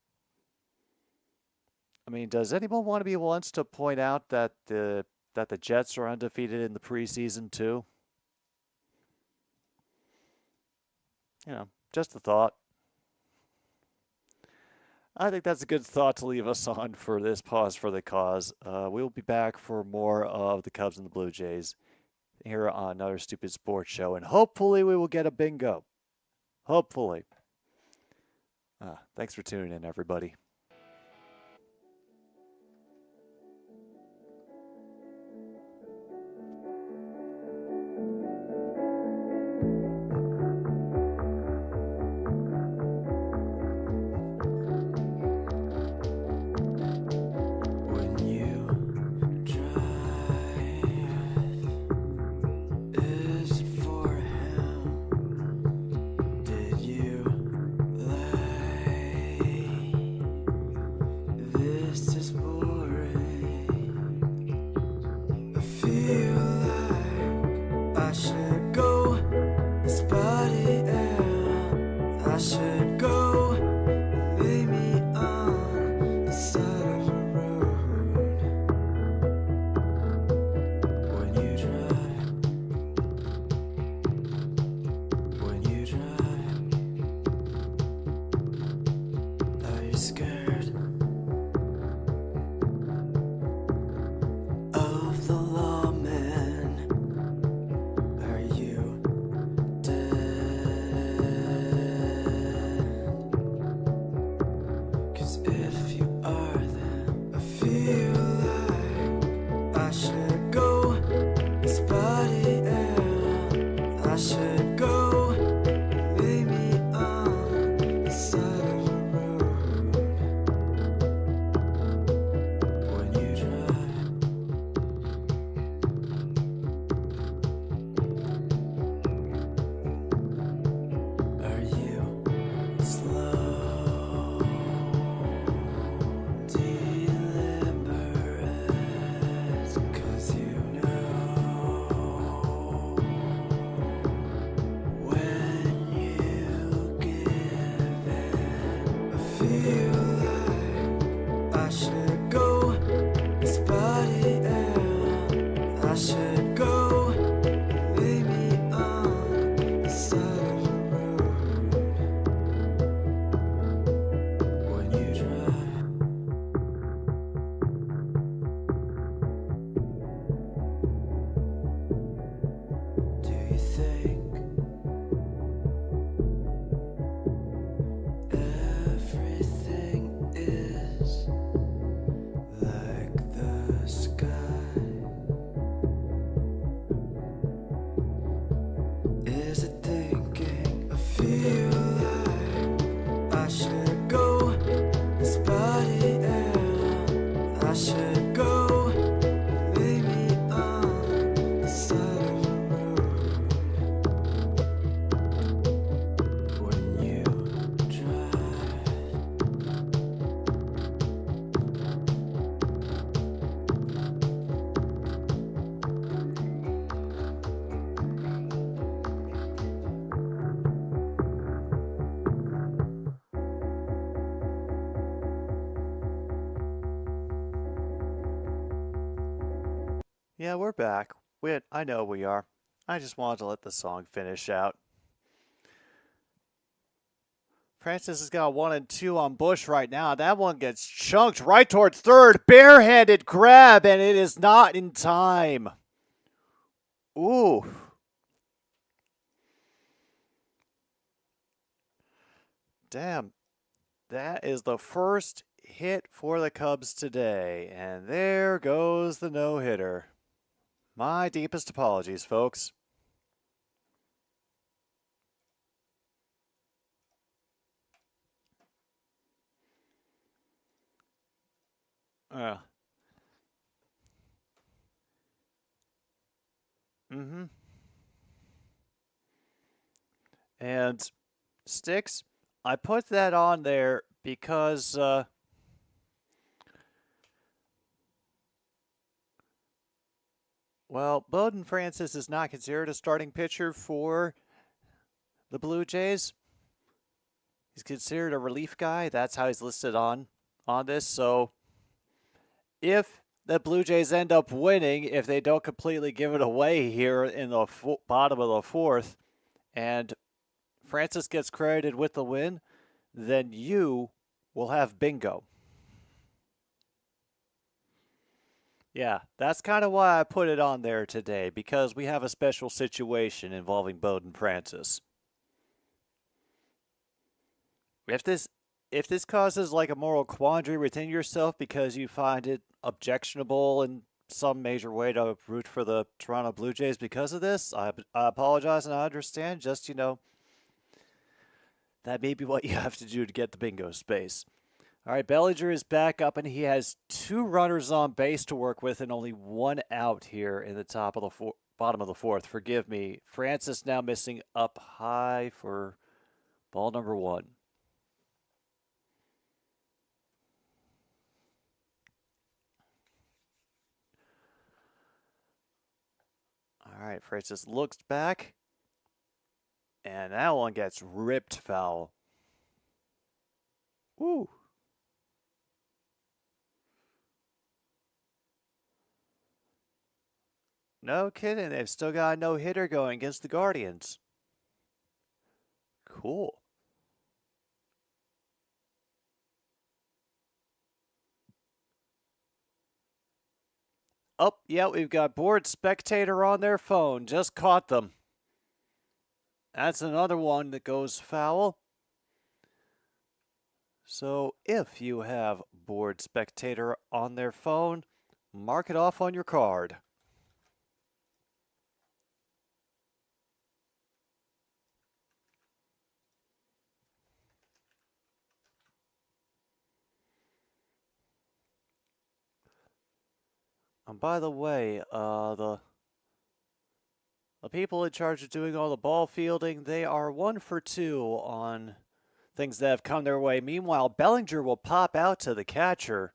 anyone want to be once to point out that the Jets are undefeated in the preseason too? You know, just a thought. I think that's a good thought to leave us on for this pause for the cause. We'll be back for more of the Cubs and the Blue Jays here on another Stupid Sports Show, and hopefully we will get a bingo. Hopefully. Thanks for tuning in, everybody. Yeah, we're back. I know we are. I just wanted to let the song finish out. Francis has got 1 and 2 on Bush right now. That one gets chunked right towards third. Barehanded grab, and it is not in time. Ooh. Damn. That is the first hit for the Cubs today. And there goes the no-hitter. My deepest apologies, folks. Uh. Mm-hmm. And Sticks, I put that on there because well, Bowden Francis is not considered a starting pitcher for the Blue Jays. He's considered a relief guy. That's how he's listed on this. So if the Blue Jays end up winning, if they don't completely give it away here in the bottom of the fourth, and Francis gets credited with the win, then you will have bingo. Yeah, that's kind of why I put it on there today, because we have a special situation involving Bowden Francis. If this causes like a moral quandary within yourself because you find it objectionable in some major way to root for the Toronto Blue Jays because of this, I apologize and I understand. Just, that may be what you have to do to get the bingo space. All right, Bellinger is back up, and he has 2 runners on base to work with and only 1 out here in the bottom of the fourth. Forgive me. Francis now missing up high for ball number 1. All right, Francis looks back, and that one gets ripped foul. Woo. No kidding. They've still got a no-hitter going against the Guardians. Cool. Oh, yeah, we've got board spectator on their phone. Just caught them. That's another one that goes foul. So if you have board spectator on their phone, mark it off on your card. And by the way, the people in charge of doing all the ball fielding, they are 1 for 2 on things that have come their way. Meanwhile, Bellinger will pop out to the catcher.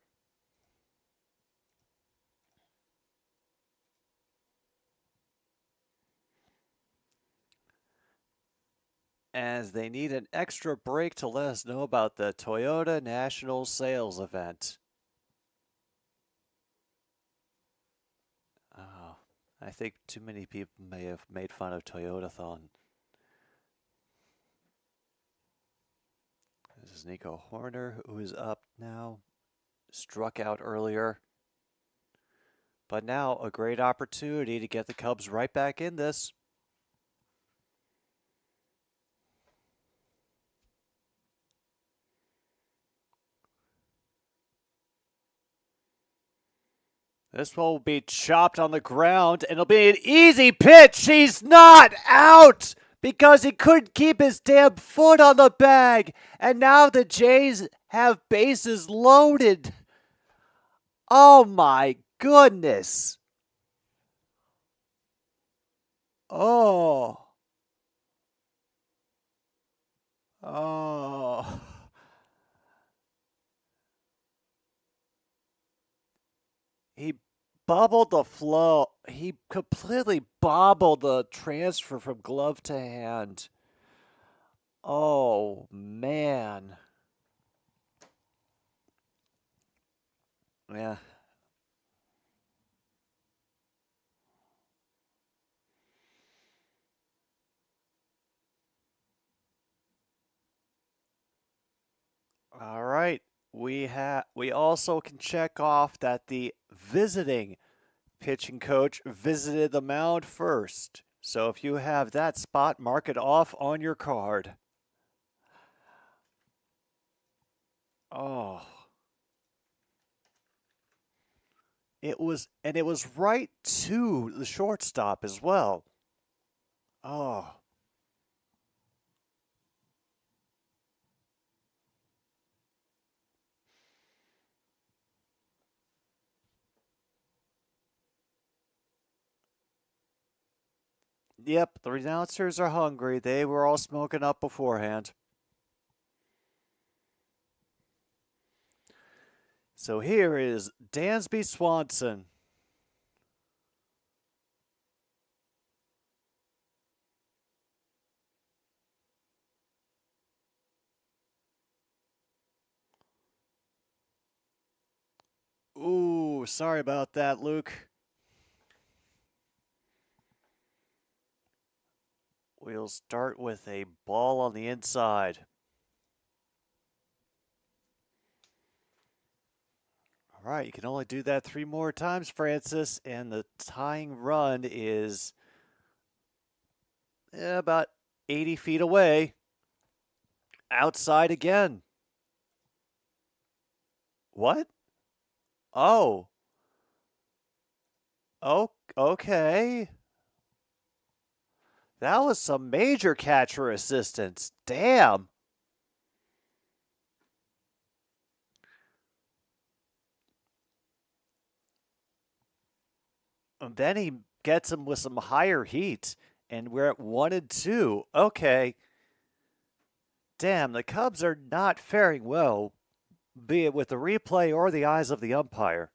As they need an extra break to let us know about the Toyota National Sales Event. Oh, I think too many people may have made fun of Toyotathon. This is Nico Horner, who is up now. Struck out earlier. But now a great opportunity to get the Cubs right back in this. This one will be chopped on the ground, and it'll be an easy pitch. He's not out because he couldn't keep his damn foot on the bag. And now the Jays have bases loaded. Oh my goodness. Oh. Oh. He bubbled the flow. He completely bobbled the transfer from glove to hand. Oh, man. Yeah. we also can check off that the visiting pitching coach visited the mound first. So if you have that spot, mark it off on your card. Oh. It was right to the shortstop as well. Oh. Yep, the announcers are hungry. They were all smoking up beforehand. So here is Dansby Swanson. Ooh, sorry about that, Luke. We'll start with a ball on the inside. All right, you can only do that 3 more times, Francis, and the tying run is about 80 feet away. Outside again. What? Oh. Oh, okay. That was some major catcher assistance. Damn. And then he gets him with some higher heat, and we're at 1-2. Okay. Damn, the Cubs are not faring well, be it with the replay or the eyes of the umpire.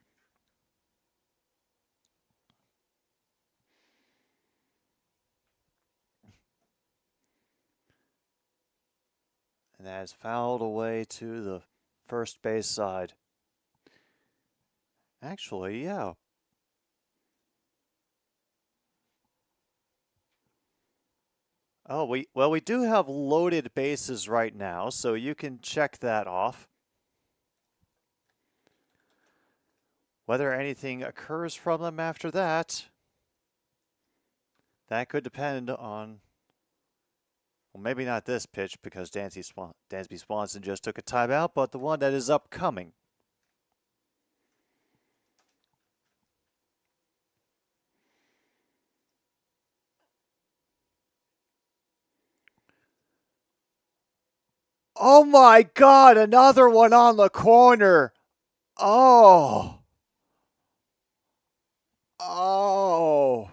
And that is fouled away to the first base side. Actually, yeah. Oh, we do have loaded bases right now, so you can check that off. Whether anything occurs from them after that, that could depend on, well, maybe not this pitch because Dansby Swanson just took a timeout, but the one that is upcoming. Oh my God, another one on the corner. Oh. Oh.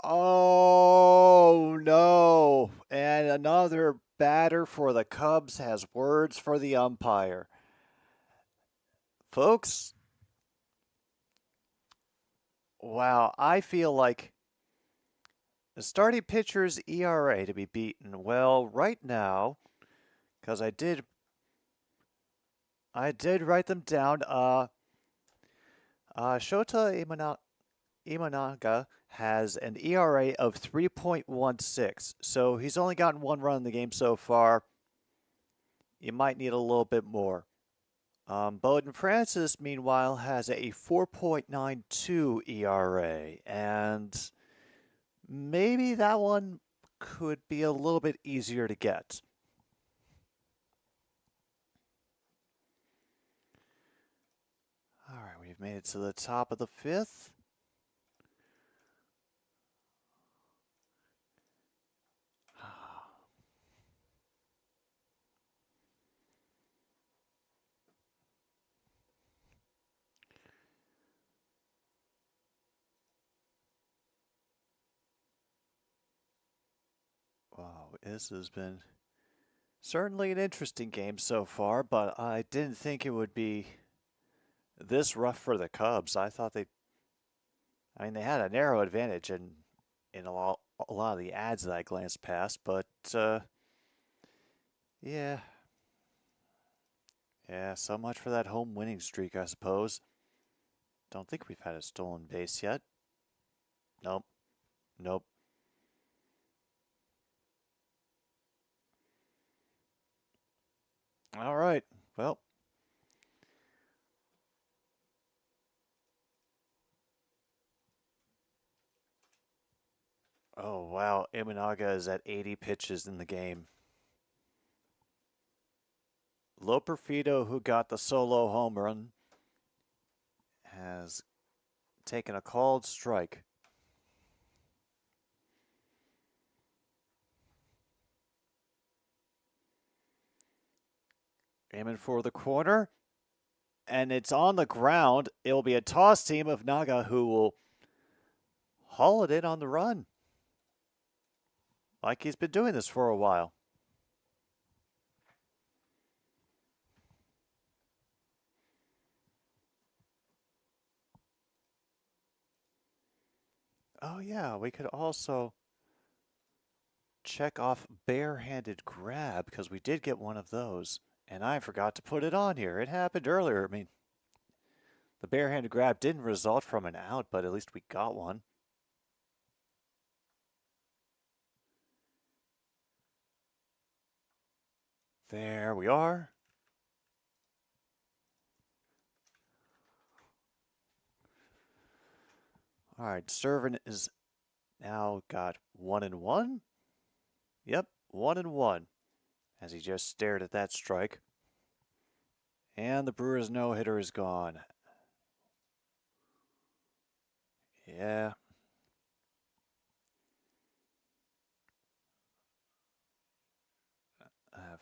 Oh no. And another batter for the Cubs has words for the umpire. Folks, wow, I feel like the starting pitcher's ERA to be beaten. Well, right now, because I did write them down. Shota Imanaga has an ERA of 3.16, so he's only gotten 1 run in the game so far. You might need a little bit more. Bowden Francis, meanwhile, has a 4.92 ERA, and maybe that one could be a little bit easier to get. All right, we've made it to the top of the 5th. Wow, this has been certainly an interesting game so far, but I didn't think it would be this rough for the Cubs. I thought they had a narrow advantage in a lot of the ads that I glanced past, but yeah. Yeah, so much for that home winning streak, I suppose. Don't think we've had a stolen base yet. Nope. Nope. All right. Well, oh wow, Imanaga is at 80 pitches in the game. Loperfido, who got the solo home run, has taken a called strike. Aiming for the corner, and it's on the ground. It will be a toss team of Naga, who will haul it in on the run. Like he's been doing this for a while. Oh yeah, we could also check off barehanded grab because we did get one of those. And I forgot to put it on here. It happened earlier. I mean, the barehanded grab didn't result from an out, but at least we got one. There we are. All right, Servant is now got 1-1. Yep, 1-1. As he just stared at that strike. And the Brewers' no-hitter is gone. Yeah.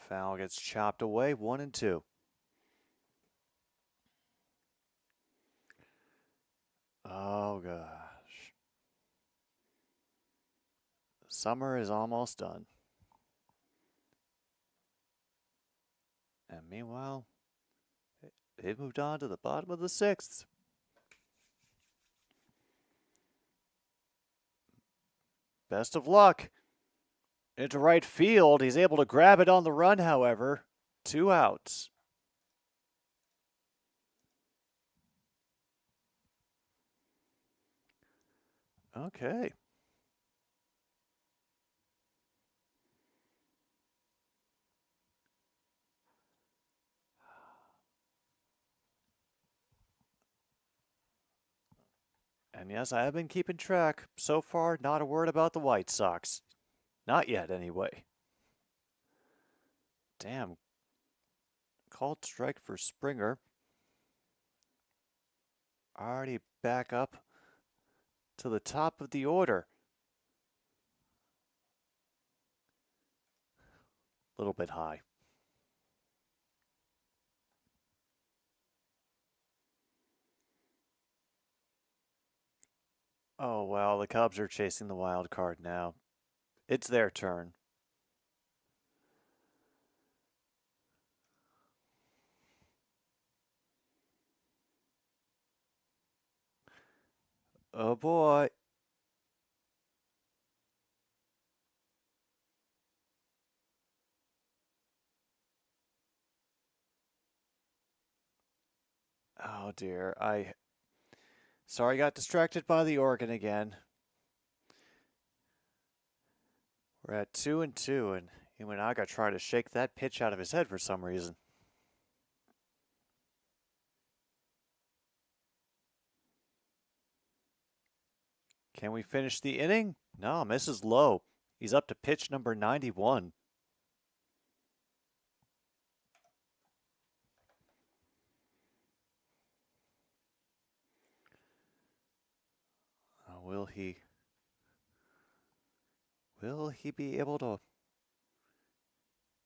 Foul gets chopped away, 1-2. Oh, gosh. Summer is almost done. And meanwhile, they've moved on to the bottom of the sixth. Best of luck. Into right field. He's able to grab it on the run, however. 2 outs. Okay. And yes, I have been keeping track. So far, not a word about the White Sox. Not yet, anyway. Damn. Called strike for Springer. Already back up to the top of the order. A little bit high. Oh, well, the Cubs are chasing the wild card now. It's their turn. Oh, boy. Oh, dear. Sorry, I got distracted by the organ again. We're at 2-2, and Imanaga tried to shake that pitch out of his head for some reason. Can we finish the inning? No, misses low. He's up to pitch number 91. Will he be able to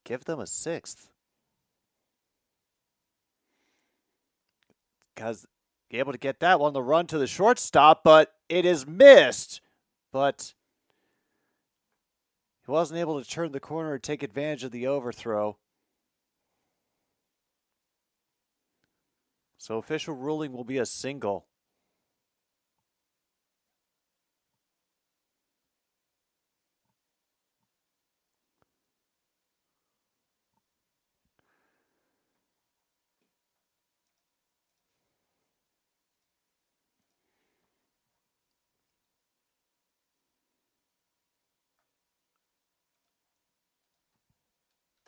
give them a sixth? Because able to get that one, the run to the shortstop, but it is missed. But he wasn't able to turn the corner and take advantage of the overthrow. So official ruling will be a single.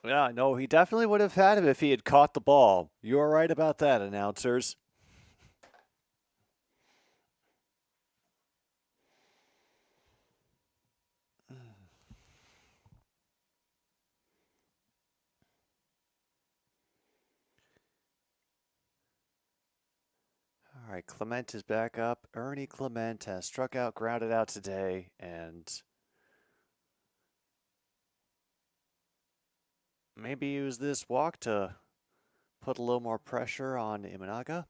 Yeah, no, he definitely would have had him if he had caught the ball. You are right about that, announcers. All right, Clement is back up. Ernie Clement has struck out, grounded out today, and maybe use this walk to put a little more pressure on Imanaga.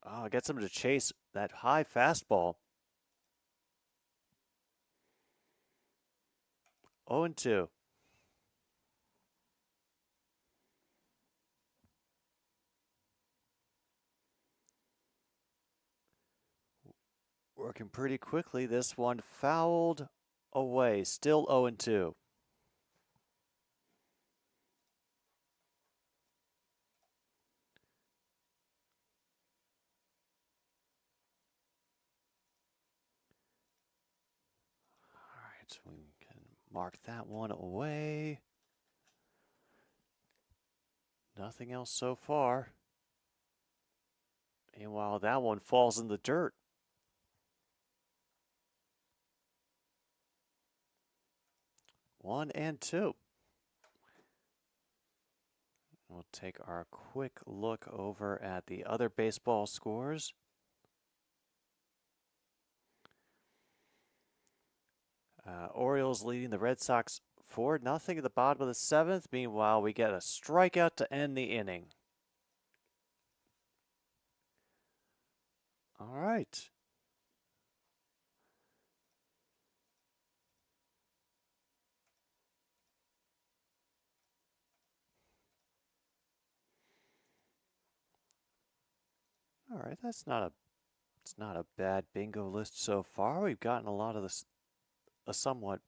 Oh, gets him to chase that high fastball. 0-2. Working pretty quickly. This one fouled away. Still 0-2. All right, we can mark that one away. Nothing else so far. Meanwhile, that one falls in the dirt. 1-2. We'll take our quick look over at the other baseball scores. Orioles leading the Red Sox 4-0 at the bottom of the seventh. Meanwhile, we get a strikeout to end the inning. All right. All right, it's not a bad bingo list so far. We've gotten a lot of this, a somewhat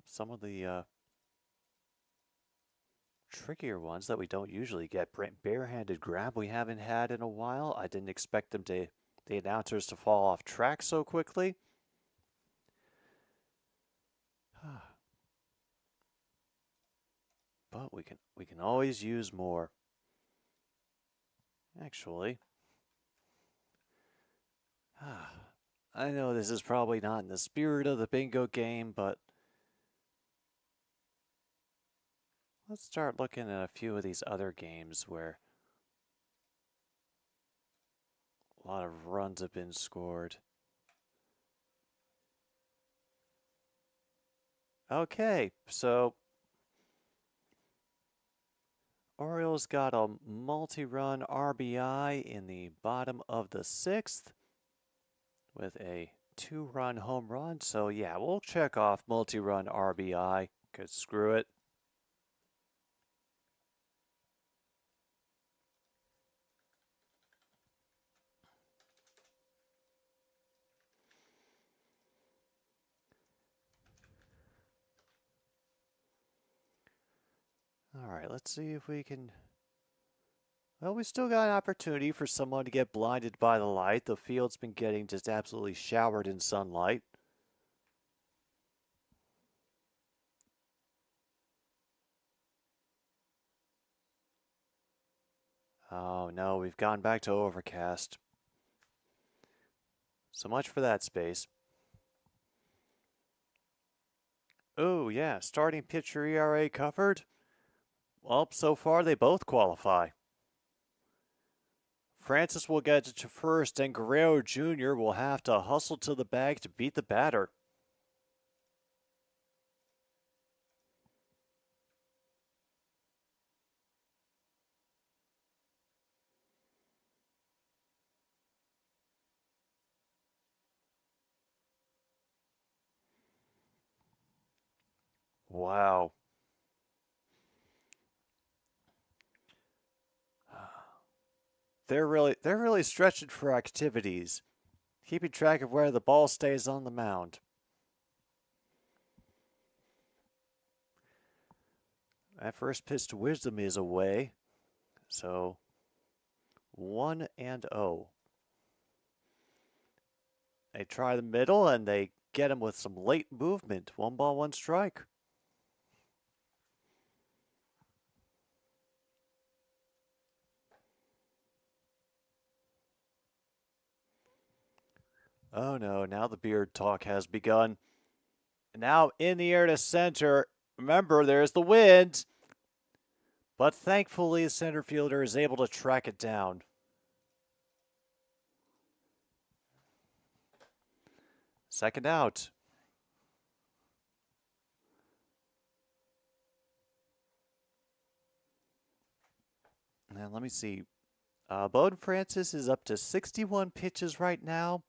some of the trickier ones that we don't usually get. Barehanded grab we haven't had in a while. I didn't expect the announcers to fall off track so quickly. But we can always use more. Actually, I know this is probably not in the spirit of the bingo game, but let's start looking at a few of these other games where a lot of runs have been scored. Okay, so Orioles got a multi-run RBI in the bottom of the sixth with a 2-run home run. So yeah, we'll check off multi-run RBI, because screw it. All right, let's see if we can... Well, we still got an opportunity for someone to get blinded by the light. The field's been getting just absolutely showered in sunlight. Oh no, we've gone back to overcast. So much for that space. Oh yeah, starting pitcher ERA covered. Well, so far they both qualify. Francis will get to first, and Guerrero Jr. will have to hustle to the bag to beat the batter. Wow. They're really stretching for activities, keeping track of where the ball stays on the mound. That first pitch to Wisdom is away, so 1-0. They try the middle and they get him with some late movement. 1 ball, 1 strike. Oh no, now the beard talk has begun. Now in the air to center. Remember, there's the wind. But thankfully, the center fielder is able to track it down. Second out. And let me see. Bowden Francis is up to 61 pitches right now.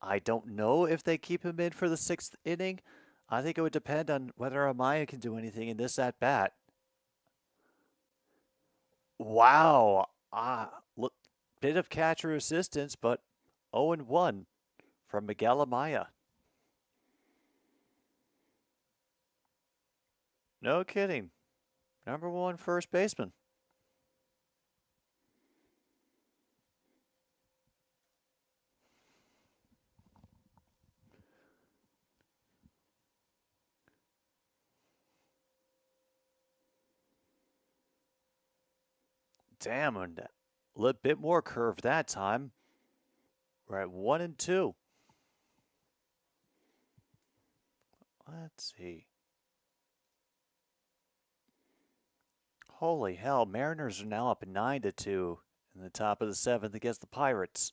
I don't know if they keep him in for the 6th inning. I think it would depend on whether Amaya can do anything in this at bat. Wow. Look, bit of catcher assistance, but 0-1 from Miguel Amaya. No kidding. Number 1 first baseman. Damn, and a little bit more curve that time. We're at 1-2. Let's see. Holy hell, Mariners are now up 9-2 in the top of the 7th against the Pirates.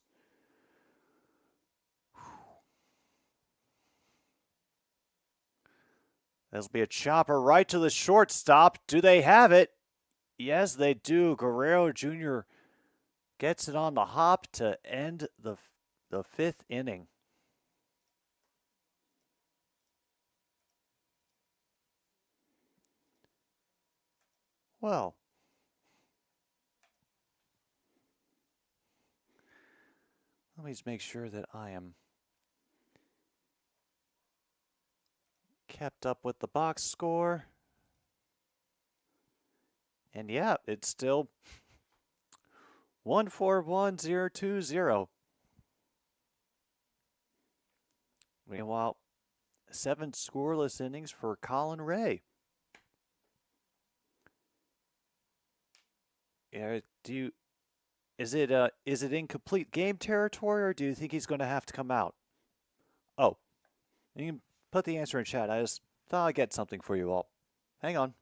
This'll be a chopper right to the shortstop. Do they have it? Yes, they do. Guerrero Jr. gets it on the hop to end the 5th inning. Well, let me just make sure that I am kept up with the box score. And yeah, it's still 1-4-1-0-2-0. Meanwhile, 7 scoreless innings for Colin Ray. Is it incomplete game territory, or do you think he's going to have to come out? Oh, you can put the answer in chat. I just thought I'd get something for you all. Hang on.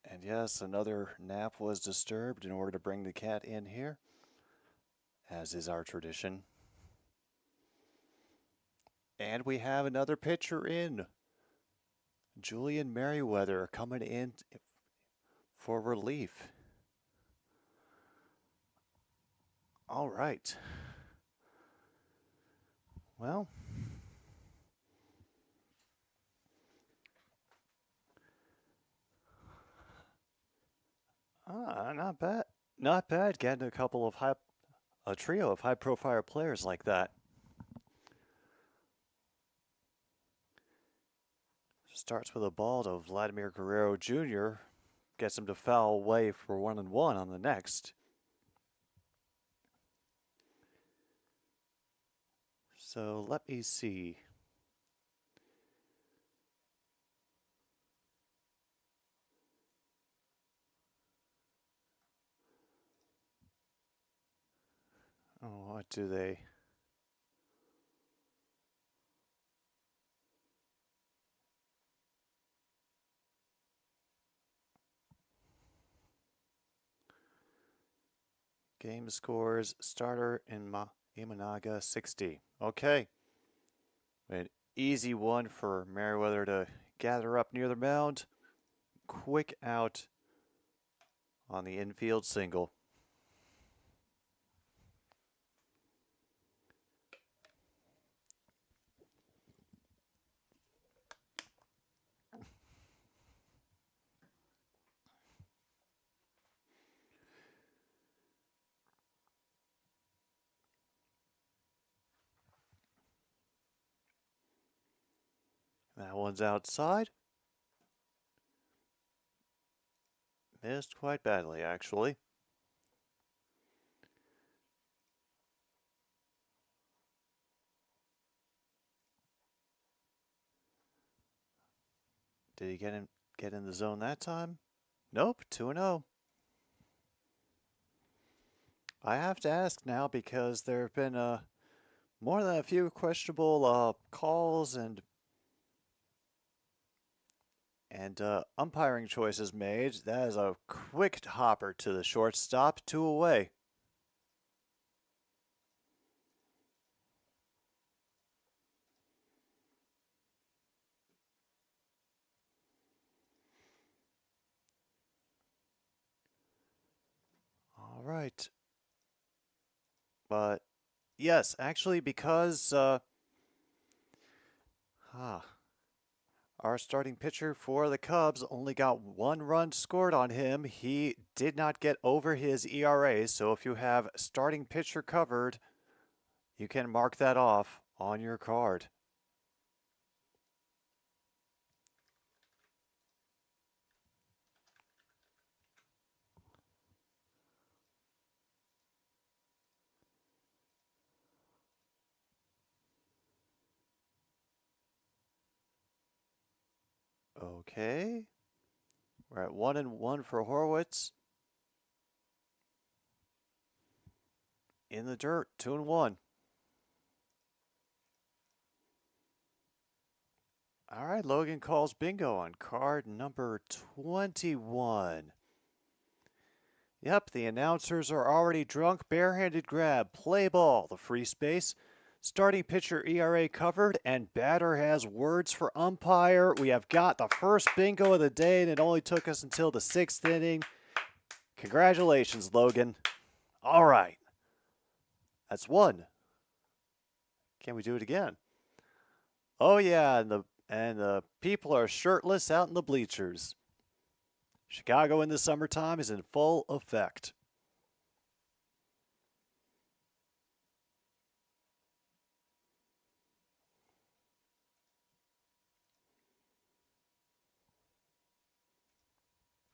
And yes, another nap was disturbed in order to bring the cat in here, as is our tradition. And we have another pitcher in. Julian Merriweather coming in for relief. All right. Well, not bad. Not bad getting a trio of high-profile players like that. Starts with a ball to Vladimir Guerrero Jr. Gets him to foul away for 1-1 on the next. So let me see. Oh, what do they? Game scores starter in Imanaga 60. Okay. An easy one for Merriweather to gather up near the mound. Quick out on the infield single. That one's outside. Missed quite badly, actually. Did he get in the zone that time? Nope, 2-0. I have to ask now because there have been more than a few questionable calls and umpiring choices made. That is a quick hopper to the shortstop, 2 away. All right. But yes, actually, because our starting pitcher for the Cubs only got 1 run scored on him. He did not get over his ERA, so if you have starting pitcher covered, you can mark that off on your card. Okay. We're at 1-1 for Horwitz. In the dirt, 2-1. All right, Logan calls bingo on card number 21. Yep, the announcers are already drunk. Barehanded grab, play ball, the free space. Starting pitcher ERA covered, and batter has words for umpire. We have got the first bingo of the day, and it only took us until the 6th inning. Congratulations, Logan. All right. That's 1. Can we do it again? Oh, yeah, and the people are shirtless out in the bleachers. Chicago in the summertime is in full effect.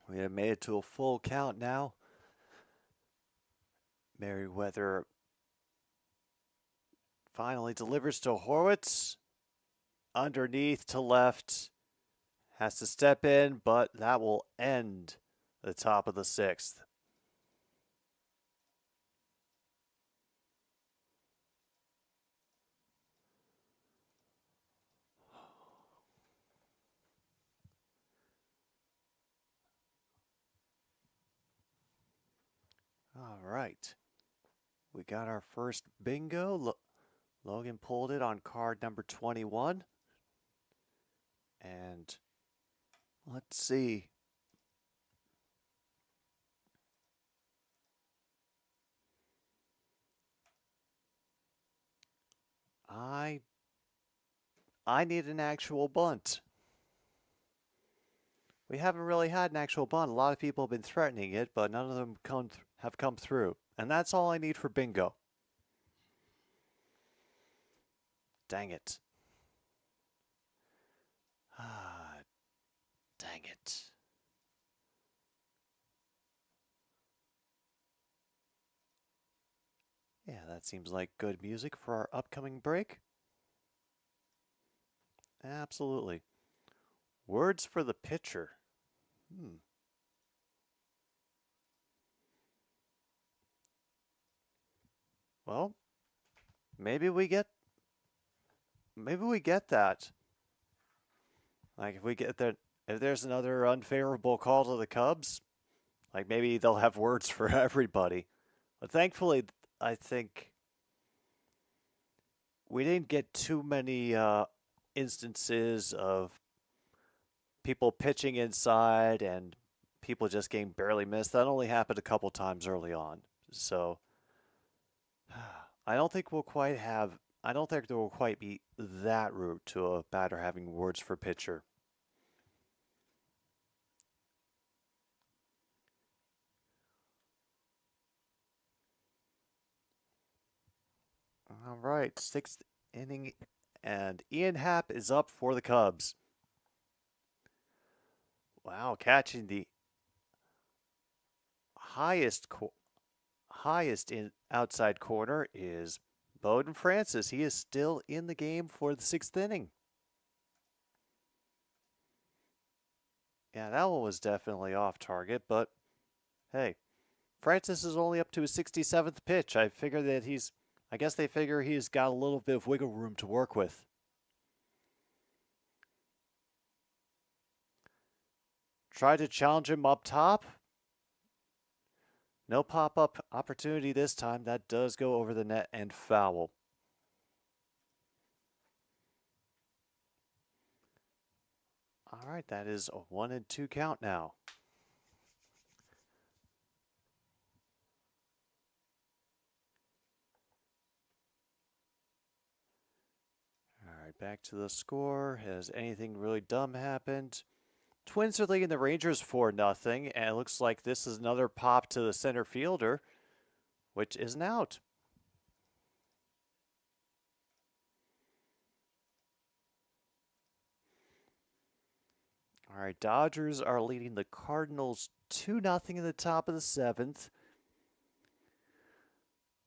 We have made it to a full count now. Merriweather finally delivers to Horwitz. Underneath to left. Has to step in, but that will end the top of the 6th. All right. We got our first bingo. Logan pulled it on card number 21. And let's see. I need an actual bunt. We haven't really had an actual bunt. A lot of people have been threatening it, but none of them have come through. And that's all I need for bingo. Dang it. Dang it. Yeah, that seems like good music for our upcoming break. Absolutely. Words for the pitcher. Well, maybe we get that. Like if there's another unfavorable call to the Cubs, like maybe they'll have words for everybody. But thankfully, I think we didn't get too many instances of people pitching inside and people just getting barely missed. That only happened a couple times early on. So I don't think we'll quite have. I don't think there will quite be that route to a batter having words for pitcher. All right, sixth inning, and Ian Happ is up for the Cubs. Wow, catching the highest highest in outside corner is Bowden Francis. He is still in the game for the sixth inning. Yeah, that one was definitely off target, but hey, Francis is only up to his 67th pitch. I guess they figure he's got a little bit of wiggle room to work with. Try to challenge him up top. No pop-up opportunity this time. That does go over the net and foul. All right, that is a 1-2 count now. All right, back to the score. Has anything really dumb happened? Twins are leading the Rangers 4-0, and it looks like this is another pop to the center fielder, which is an out. All right, Dodgers are leading the Cardinals 2-0 in the top of the seventh.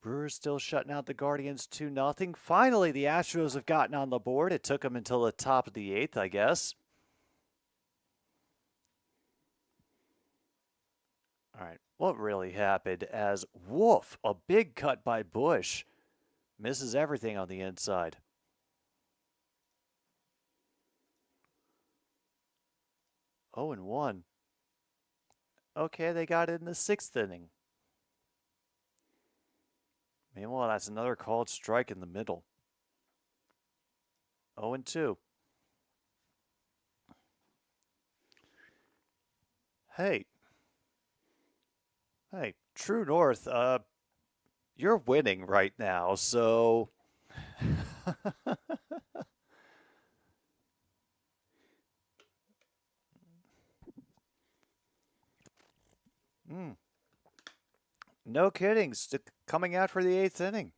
Brewers still shutting out the Guardians 2-0. Finally, the Astros have gotten on the board. It took them until the top of the eighth, I guess. All right, what really happened as woof, a big cut by Bush, misses everything on the inside. Oh, and 1. Okay, they got it in the sixth inning. Meanwhile, that's another called strike in the middle. 0 and 2. Hey, True North, you're winning right now, so no kidding. Coming out for the eighth inning.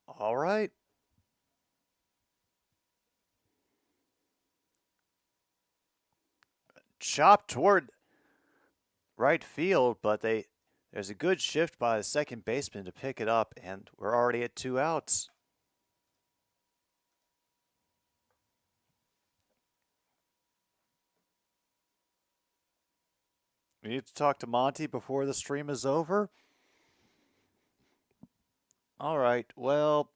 All right. Chop toward right field, but there's a good shift by the second baseman to pick it up, and we're already at 2 outs. We need to talk to Monty before the stream is over. All right, well,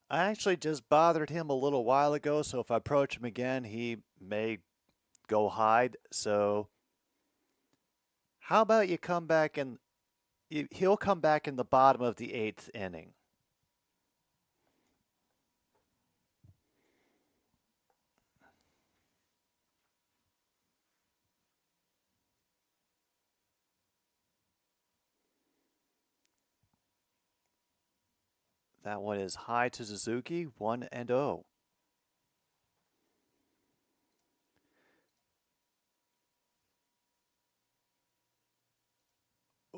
I actually just bothered him a little while ago, so if I approach him again, he may go hide. So how about you come back and he'll come back in the bottom of the eighth inning. That one is high to Suzuki, 1-0.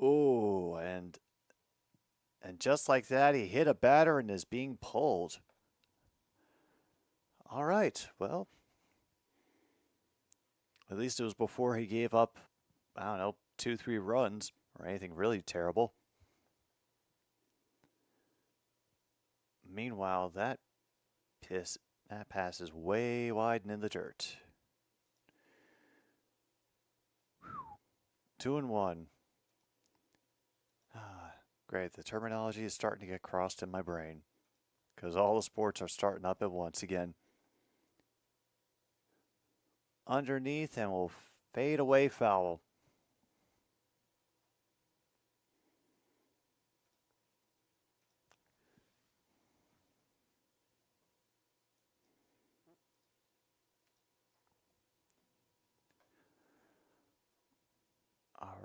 Oh, and just like that, he hit a batter and is being pulled. All right, well, at least it was before he gave up, I don't know, 2-3 runs or anything really terrible. Meanwhile, that pass is way wide and in the dirt. 2-1. Great, the terminology is starting to get crossed in my brain because all the sports are starting up at once again. Underneath and will fade away foul.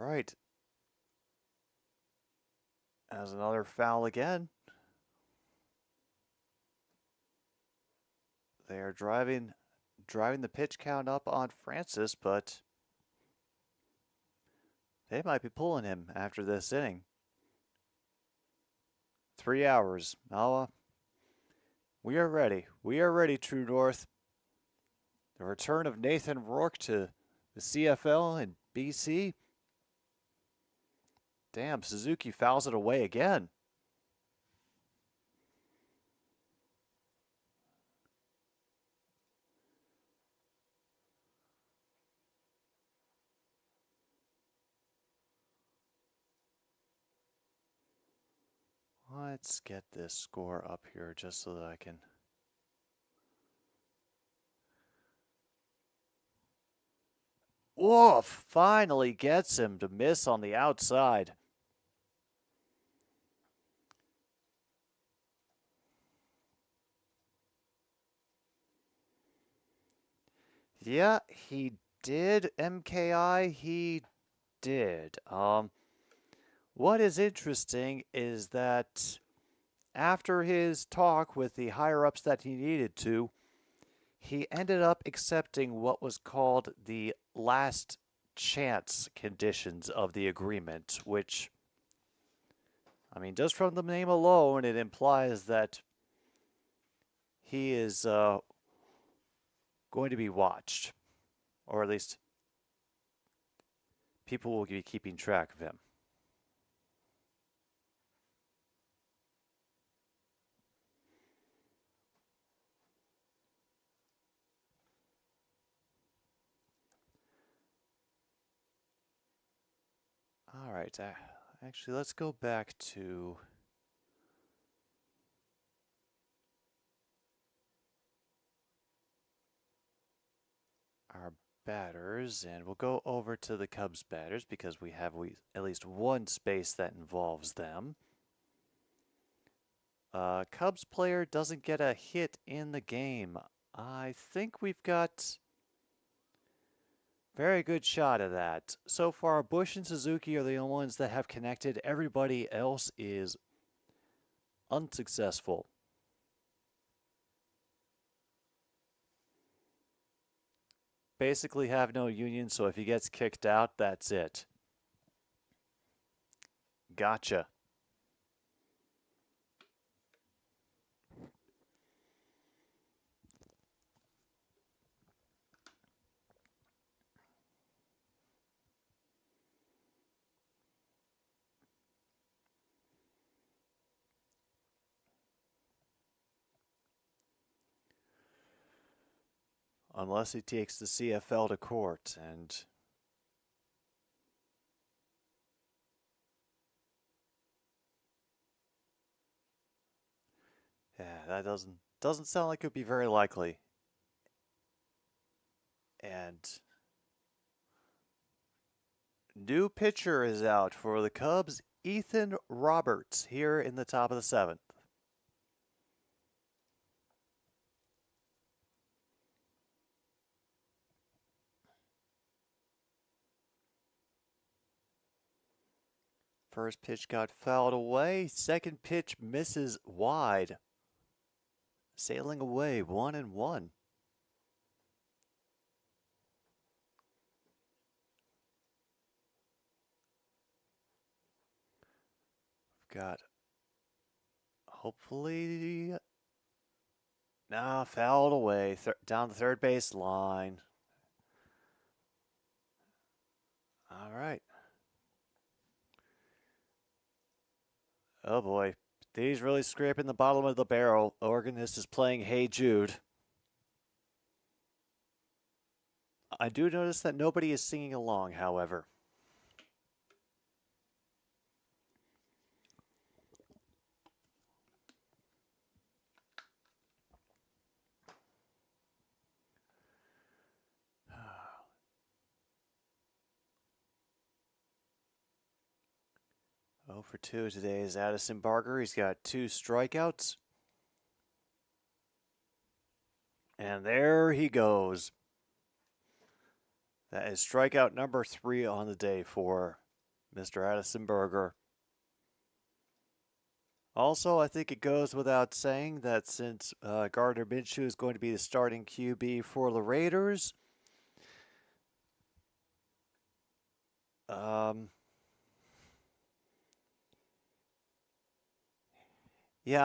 right. As another foul again. They are driving the pitch count up on Francis, but they might be pulling him after this inning. 3 hours. We are ready. We are ready, True North. The return of Nathan Rourke to the CFL and BC. Damn, Suzuki fouls it away again. Let's get this score up here just so that I can... Woof! Finally gets him to miss on the outside. Yeah, he did, MKI. He did. What is interesting is that after his talk with the higher-ups that he needed to, he ended up accepting what was called the last chance conditions of the agreement, which, I mean, just from the name alone, it implies that he is going to be watched, or at least people will be keeping track of him. All right, actually, let's go back to our batters, and we'll go over to the Cubs batters because we have at least one space that involves them. Cubs player doesn't get a hit in the game. I think we've got very good shot of that. So far, Bush and Suzuki are the only ones that have connected. Everybody else is unsuccessful. Basically have no union, so if he gets kicked out, that's it. Gotcha. Unless he takes the CFL to court, and yeah, that doesn't sound like it would be very likely. And new pitcher is out for the Cubs, Ethan Roberts, here in the top of the 7th. First pitch got fouled away. Second pitch misses wide. Sailing away, 1-1. We've got, hopefully, fouled away. Down the third base line. All right. Oh boy, he's really scraping the bottom of the barrel. Organist is playing Hey Jude. I do notice that nobody is singing along, however. Oh for 2 today is Addison Barker. He's got 2 strikeouts. And there he goes. That is strikeout number 3 on the day for Mr. Addison Berger. Also, I think it goes without saying that since Gardner Minshew is going to be the starting QB for the Raiders, yeah,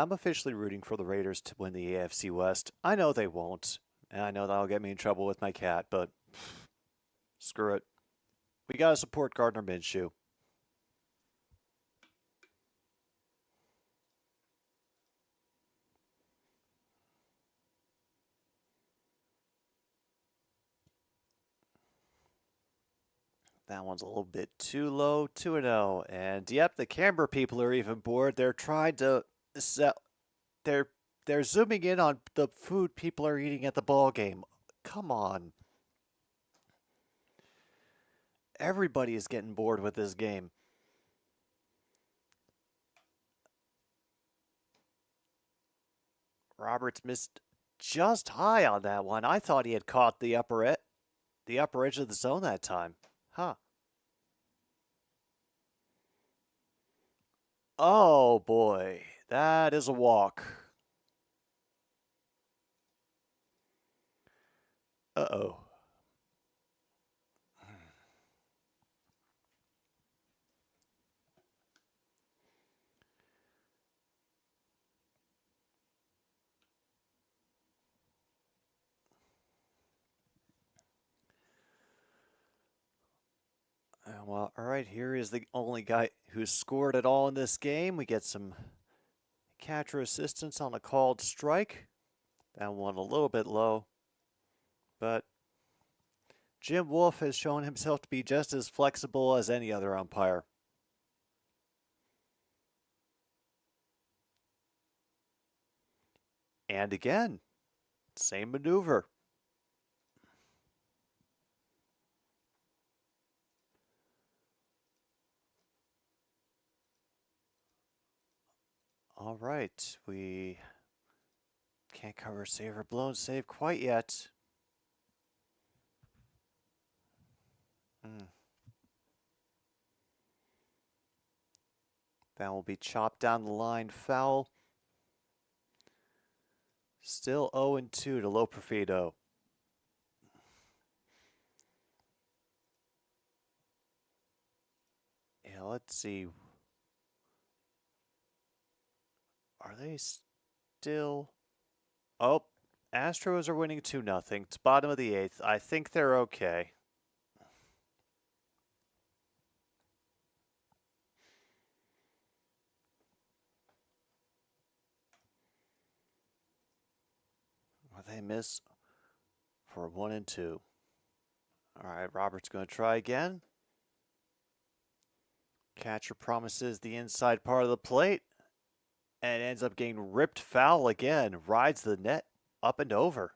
I'm officially rooting for the Raiders to win the AFC West. I know they won't, and I know that'll get me in trouble with my cat, but screw it. We gotta support Gardner Minshew. That one's a little bit too low, 2-0. And yep, the camera people are even bored. They're trying to sell. They're they're zooming in on the food people are eating at the ball game. Come on. Everybody is getting bored with this game. Roberts missed just high on that one. I thought he had caught the upper edge of the zone that time. Huh. Oh boy, that is a walk. Uh-oh. Well, all right, here is the only guy who's scored at all in this game. We get some catcher assistance on a called strike. That one a little bit low, but Jim Wolf has shown himself to be just as flexible as any other umpire. And again, same maneuver. All right, we can't cover save or blown save quite yet. That will be chopped down the line, foul. Still 0-2 to Loperfido. Yeah, let's see. Are they still? Oh, Astros are winning 2-0. It's bottom of the 8th. I think they're okay. Well, they miss for 1-2. All right, Robert's going to try again. Catcher promises the inside part of the plate and ends up getting ripped foul again. Rides the net up and over.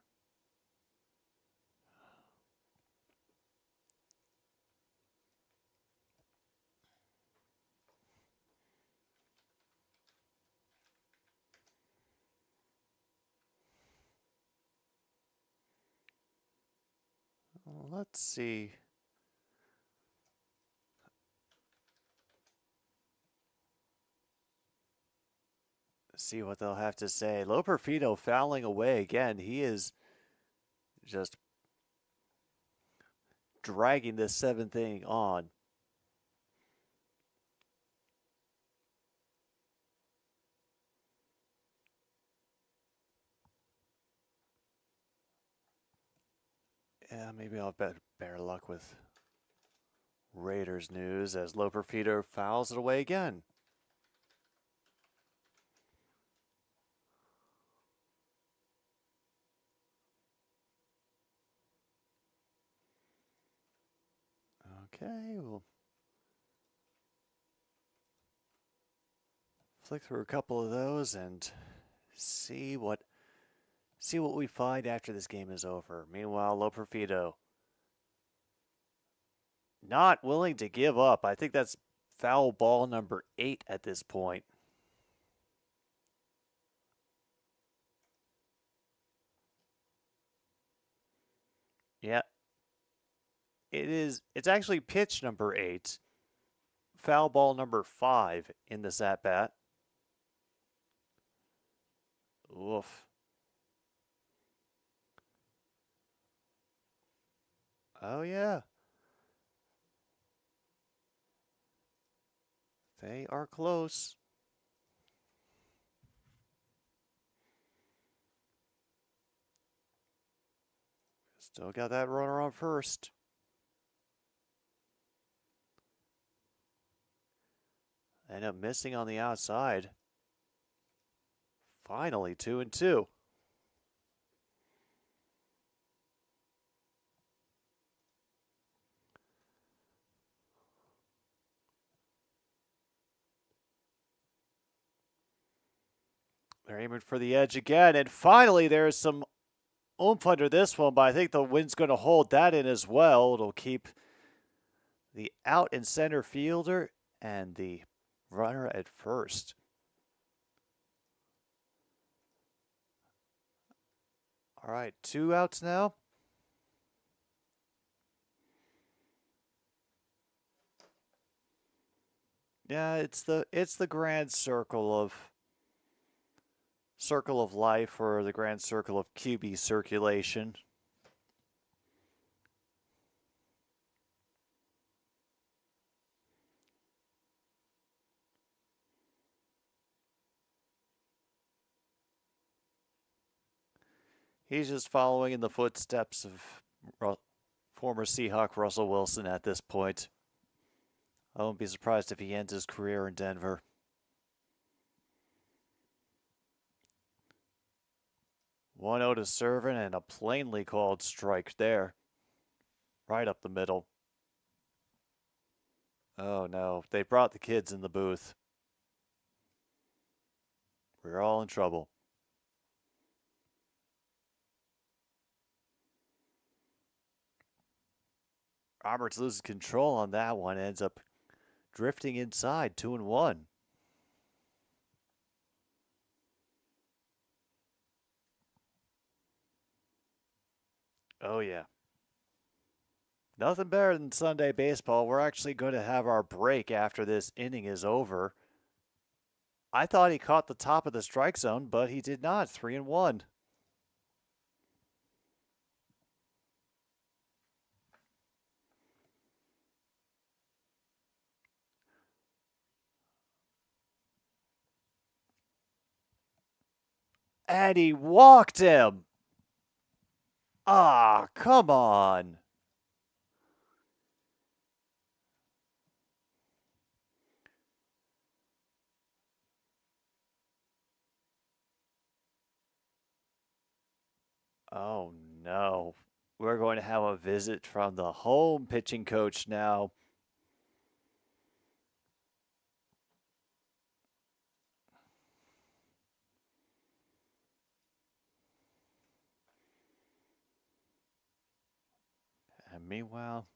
Let's see. See what they'll have to say. Loperfido fouling away again. He is just dragging this 7th inning on. Yeah, maybe I'll have better luck with Raiders news as Loperfido fouls it away again. Okay, we'll flick through a couple of those and see what we find after this game is over. Meanwhile, Loperfido not willing to give up. I think that's foul ball number 8 at this point. Yeah. It's actually pitch number 8 foul ball number 5 in this at-bat. Oof. Oh, yeah. They are close. Still got that runner on first. End up missing on the outside. Finally, 2-2. They're aiming for the edge again, and finally there's some oomph under this one, but I think the wind's going to hold that in as well. It'll keep the out and center fielder and the runner at first. All right, 2 outs now. Yeah, it's the grand circle of life, or the grand circle of QB circulation. He's just following in the footsteps of former Seahawk Russell Wilson at this point. I won't be surprised if he ends his career in Denver. 1-0 to Servant, and a plainly called strike there. Right up the middle. Oh no, they brought the kids in the booth. We're all in trouble. Roberts loses control on that one, ends up drifting inside, 2-1. Oh, yeah. Nothing better than Sunday baseball. We're actually going to have our break after this inning is over. I thought he caught the top of the strike zone, but he did not. 3-1. And he walked him. Ah, come on. Oh, no. We're going to have a visit from the home pitching coach now. And meanwhile,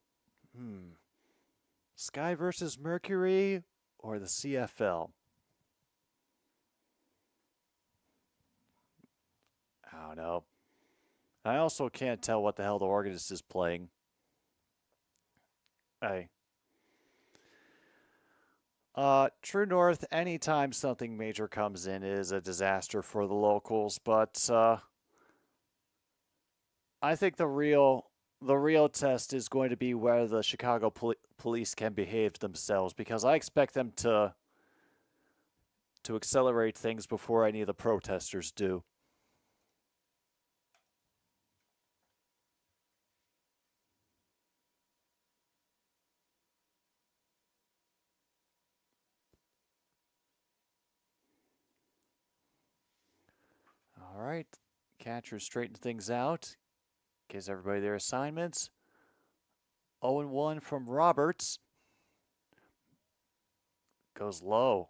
Sky versus Mercury or the CFL? I don't know. I also can't tell what the hell the organist is playing. Hey. True North, anytime something major comes in is a disaster for the locals, but I think the real test is going to be whether the Chicago police can behave themselves, because I expect them to accelerate things before any of the protesters do. All right, catcher straightens things out, gives everybody their assignments. 0-1 from Roberts. Goes low.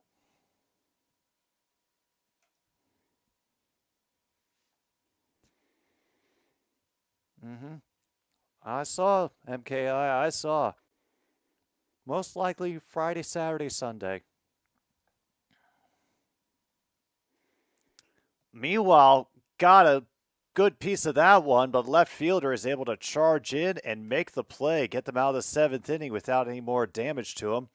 I saw, MKI, I saw. Most likely Friday, Saturday, Sunday. Meanwhile, got a good piece of that one, but left fielder is able to charge in and make the play, get them out of the 7th inning without any more damage to them.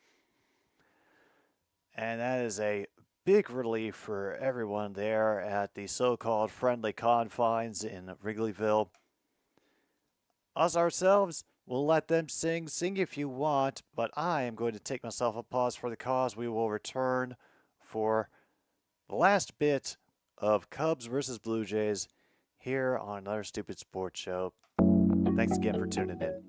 And that is a big relief for everyone there at the so-called friendly confines in Wrigleyville. Us ourselves, we'll let them sing. Sing if you want, but I am going to take myself a pause for the cause. We will return for the last bit of Cubs versus Blue Jays here on another Stupid Sports Show. Thanks again for tuning in.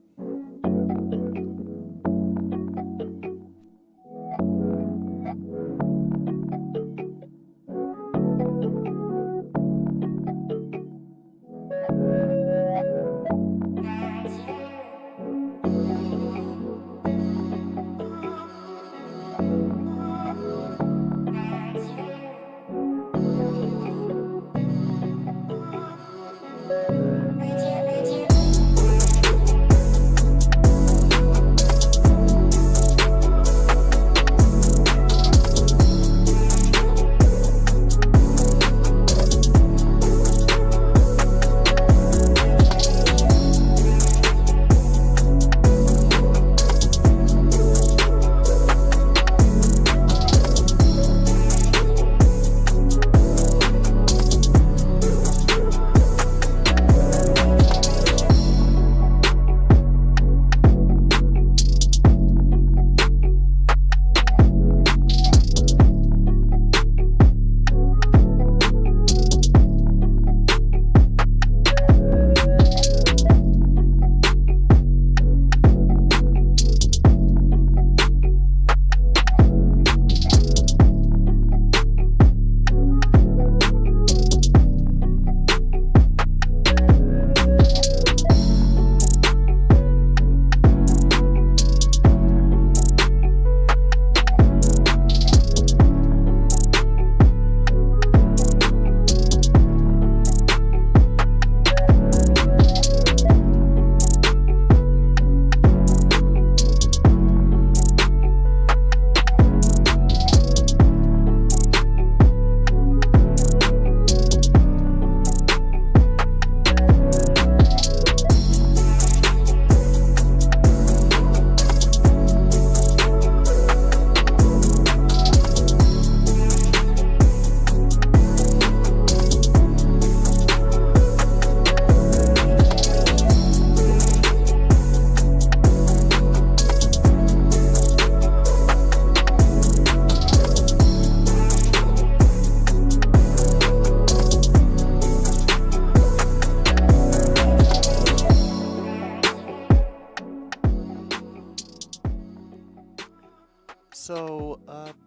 So,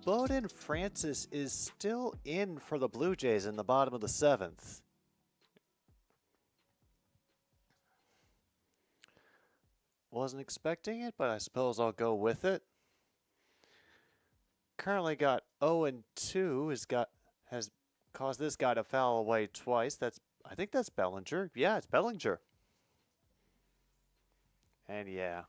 Bowden Francis is still in for the Blue Jays in the bottom of the 7th. Wasn't expecting it, but I suppose I'll go with it. Currently got 0-2. Has caused this guy to foul away twice. I think that's Bellinger. Yeah, it's Bellinger. And yeah.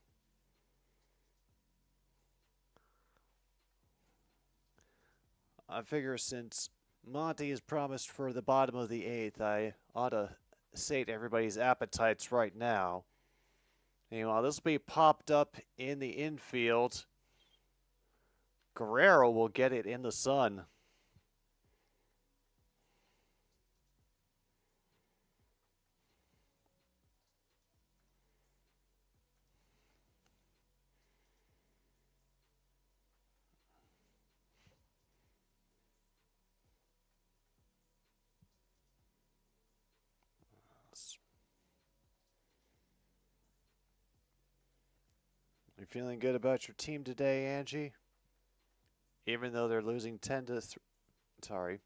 I figure since Monty is promised for the bottom of the 8th, I ought to sate everybody's appetites right now. Anyway, this will be popped up in the infield. Guerrero will get it in the sun. You feeling good about your team today, Angie? Even though they're losing 10-3. Sorry.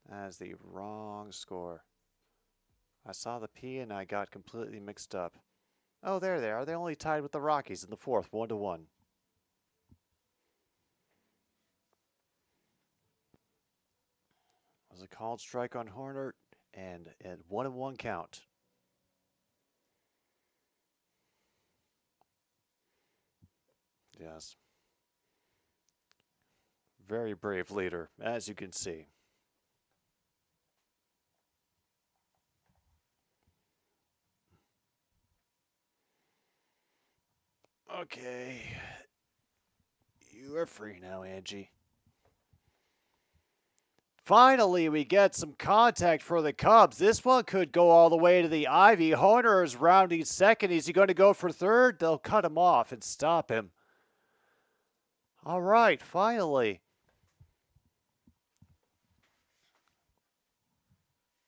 That is the wrong score. I saw the P and I got completely mixed up. Oh, there they are. They only tied with the Rockies in the 4th, 1-1. It was a called strike on Horner and at 1-1 count. Yes. Very brave leader, as you can see. Okay. You are free now, Angie. Finally, we get some contact for the Cubs. This one could go all the way to the ivy. Hoerner is rounding second. Is he going to go for third? They'll cut him off and stop him. All right, finally.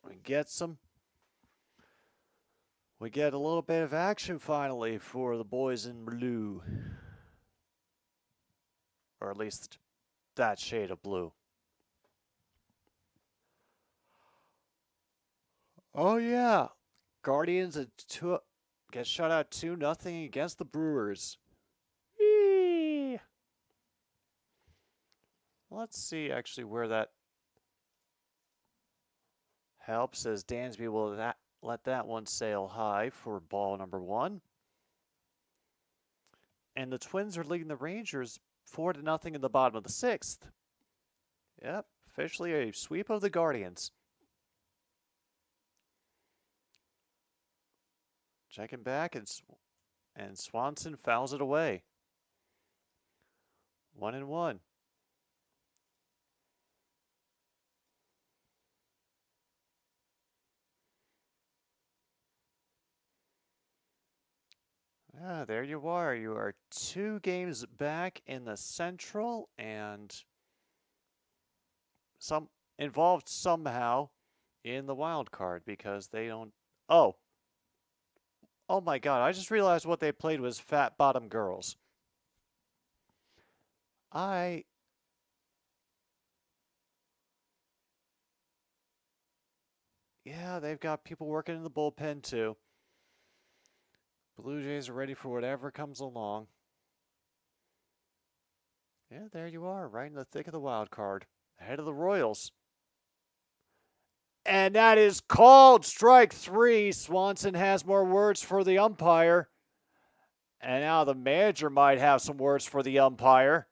We get a little bit of action finally for the boys in blue. Or at least that shade of blue. Oh yeah. Guardians get shut out 2-0 against the Brewers. Eee. Let's see actually where that helps, as Dansby will let that one sail high for ball number 1. And the Twins are leading the Rangers 4-0 in the bottom of the 6th. Yep, officially a sweep of the Guardians. Checking back, and Swanson fouls it away. 1-1. There you are. You are 2 games back in the Central and involved somehow in the wild card because they don't. Oh my God! I just realized what they played was Fat Bottom Girls. Yeah, they've got people working in the bullpen too. Blue Jays are ready for whatever comes along. Yeah, there you are, right in the thick of the wild card, ahead of the Royals. And that is called strike 3. Swanson has more words for the umpire. And now the manager might have some words for the umpire.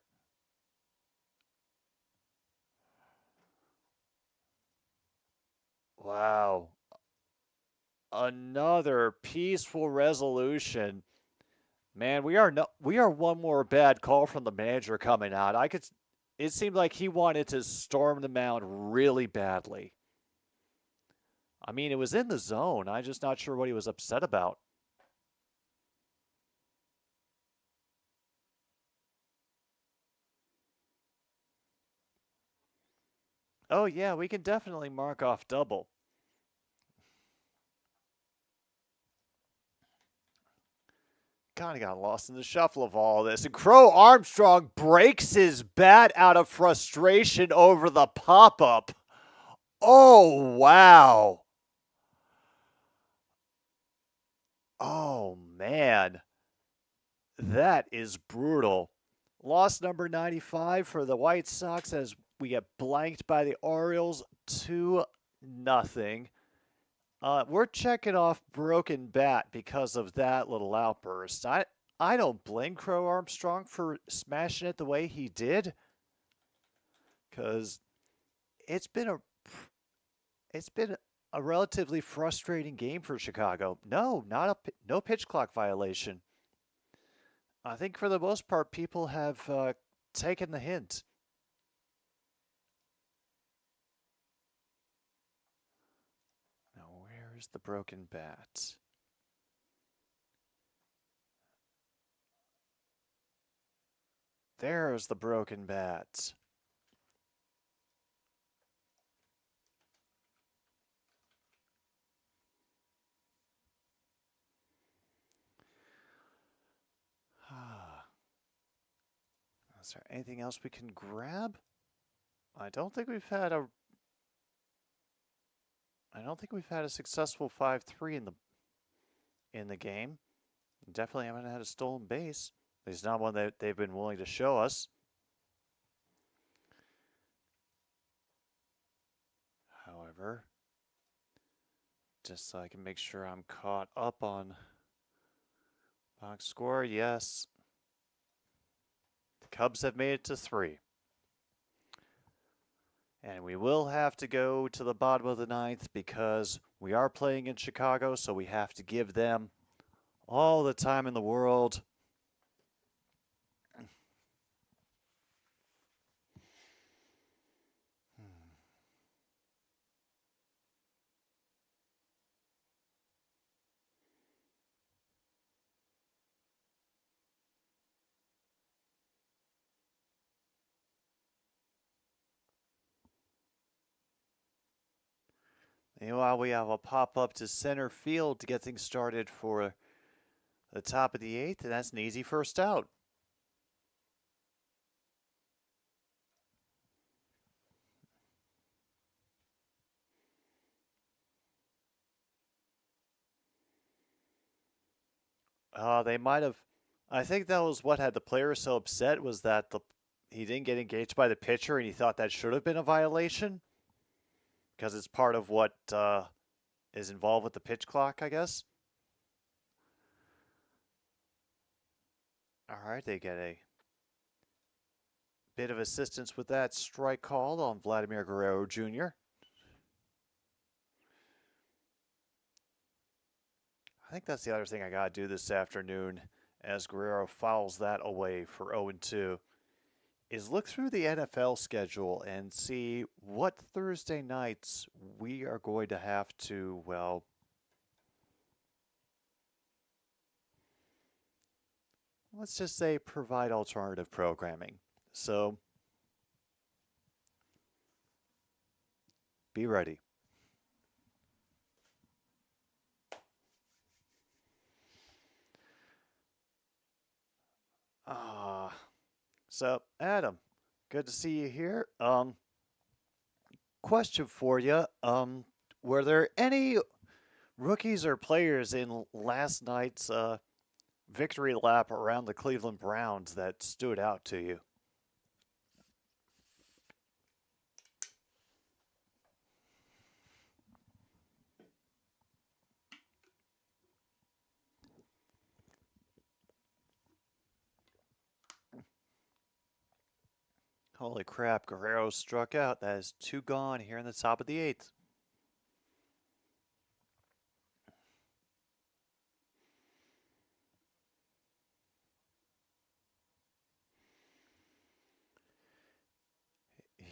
Wow. Another peaceful resolution. Man, we are one more bad call from the manager coming out. It seemed like he wanted to storm the mound really badly. I mean, it was in the zone. I'm just not sure what he was upset about. Oh yeah, we can definitely mark off double. Kind of got lost in the shuffle of all this. And Crow Armstrong breaks his bat out of frustration over the pop-up. Oh, wow. Oh, man. That is brutal. Loss number 95 for the White Sox as we get blanked by the Orioles 2-0. We're checking off broken bat because of that little outburst. I don't blame Crow Armstrong for smashing it the way he did, because it's been a relatively frustrating game for Chicago. No pitch clock violation. I think for the most part, people have taken the hint. Where's the broken bat? There's the broken bat. Is there anything else we can grab? I don't think we've had a successful 5-3 in the game. Definitely haven't had a stolen base. At least not one that they've been willing to show us. However, just so I can make sure I'm caught up on box score, yes. The Cubs have made it to 3. And we will have to go to the bottom of the 9th because we are playing in Chicago, so we have to give them all the time in the world. Meanwhile, we have a pop-up to center field to get things started for the top of the 8th, and that's an easy first out. They might have. I think that was what had the player so upset, was that he didn't get engaged by the pitcher, and he thought that should have been a violation because it's part of what is involved with the pitch clock, I guess. All right, they get a bit of assistance with that strike call on Vladimir Guerrero Jr. I think that's the other thing I got to do this afternoon as Guerrero fouls that away for 0-2 is look through the NFL schedule and see what Thursday nights we are going to have to, well, let's just say provide alternative programming. So be ready. So Adam, good to see you here. Question for you. Were there any rookies or players in last night's victory lap around the Cleveland Browns that stood out to you? Holy crap, Guerrero struck out. That is 2 gone here in the top of the 8th.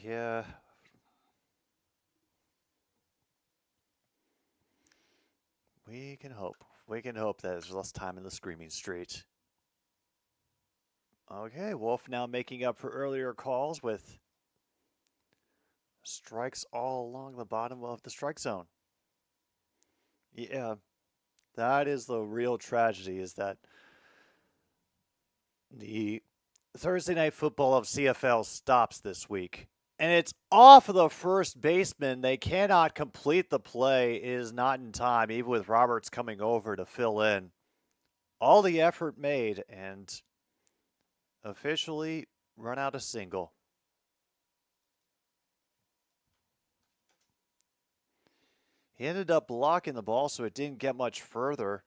Yeah. We can hope. We can hope that there's less time in the Screaming Street. Okay, Wolf now making up for earlier calls with strikes all along the bottom of the strike zone. Yeah, that is the real tragedy, is that the Thursday Night Football of CFL stops this week. And it's off of the first baseman. They cannot complete the play. It is not in time, even with Roberts coming over to fill in. All the effort made, and officially run out a single. He ended up blocking the ball, so it didn't get much further.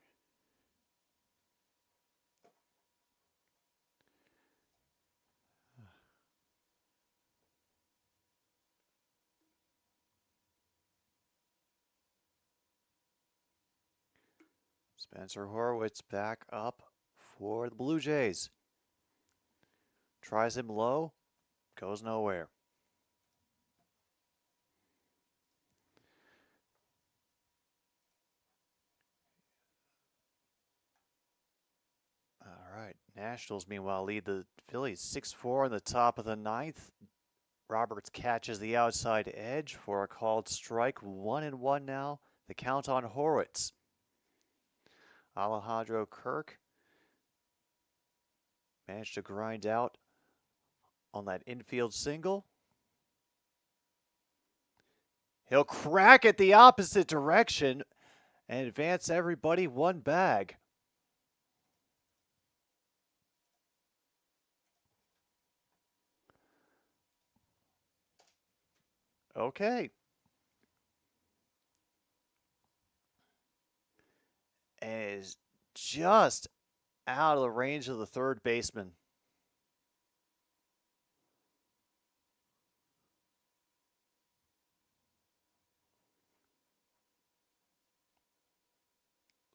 Spencer Horwitz back up for the Blue Jays. Tries him low, goes nowhere. All right, Nationals meanwhile lead the Phillies 6-4 in the top of the 9th. Roberts catches the outside edge for a called strike. 1-1 now. The count on Horwitz. Alejandro Kirk managed to grind out on that infield single. He'll crack it the opposite direction and advance everybody one bag. Okay. And is just out of the range of the third baseman.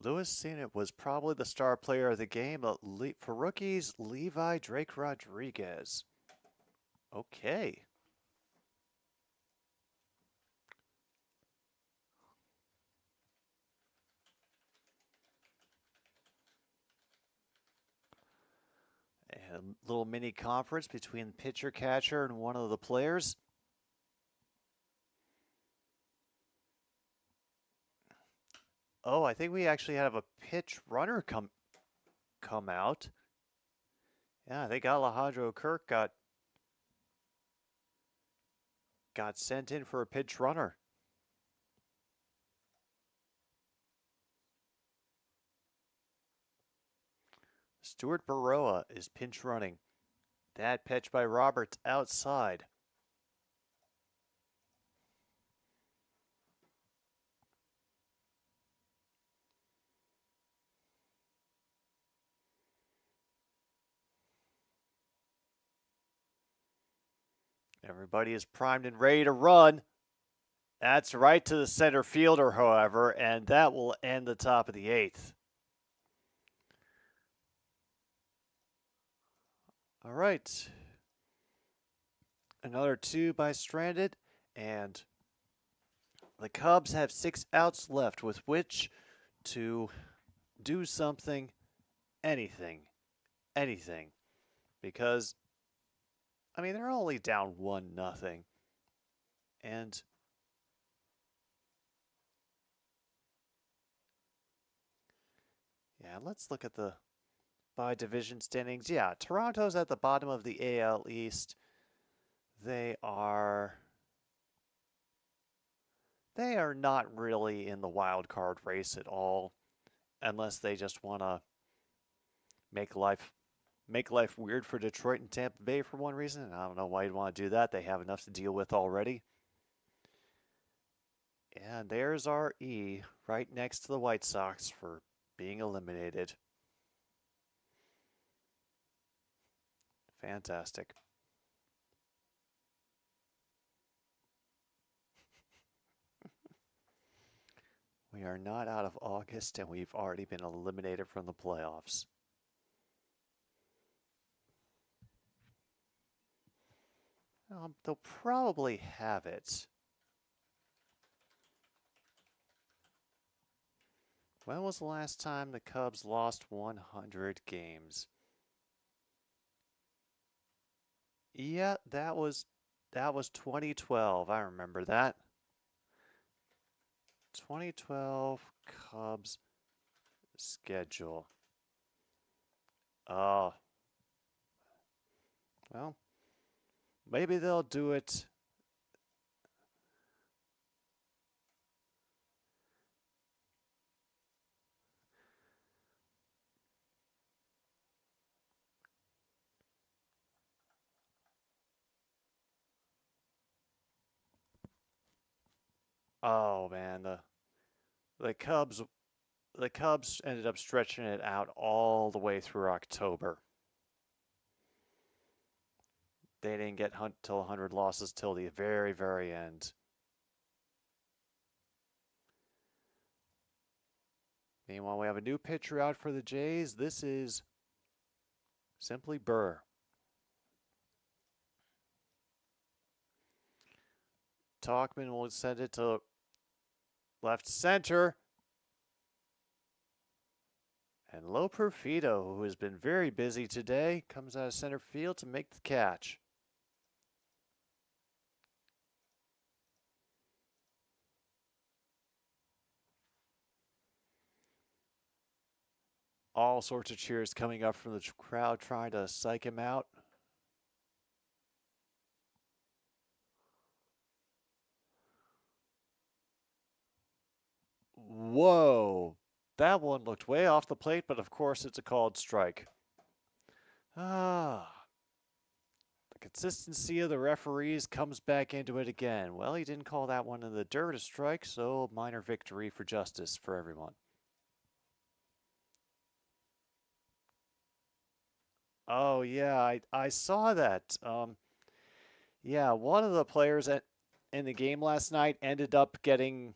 Lewis Cena was probably the star player of the game, but for rookies, Levi Drake Rodriguez. Okay. And a little mini conference between the pitcher catcher and one of the players. Oh, I think we actually have a pitch runner come out. Yeah, I think Alejandro Kirk got sent in for a pitch runner. Stuart Baroa is pinch running. That pitch by Roberts outside. Everybody is primed and ready to run. That's right to the center fielder, however, and that will end the top of the eighth. All right. Another 2 by Stranded, and the Cubs have 6 outs left with which to do something, anything, because, I mean, they're only down 1-0, and yeah, let's look at the by division standings. Yeah, Toronto's at the bottom of the AL East. They are not really in the wild card race at all, unless they just want to make life weird for Detroit and Tampa Bay for one reason. And I don't know why you'd want to do that. They have enough to deal with already. And there's our E right next to the White Sox for being eliminated. Fantastic. We are not out of August, and we've already been eliminated from the playoffs. They'll probably have it. When was the last time the Cubs lost 100 games? Yeah, that was 2012. I remember that. 2012 Cubs schedule. Oh. Well, maybe they'll do it. Oh man, the Cubs ended up stretching it out all the way through October. They didn't get till 100 losses till the very, very end. Meanwhile, we have a new pitcher out for the Jays. This is simply Burr. Talkman will send it to left center. And Loperfido, who has been very busy today, comes out of center field to make the catch. All sorts of cheers coming up from the crowd trying to psych him out. Whoa. That one looked way off the plate, but of course it's a called strike. The consistency of the referees comes back into it again. Well, he didn't call that one in the dirt a strike, so minor victory for justice for everyone. Oh, yeah, I saw that. Yeah, one of the players in the game last night ended up getting...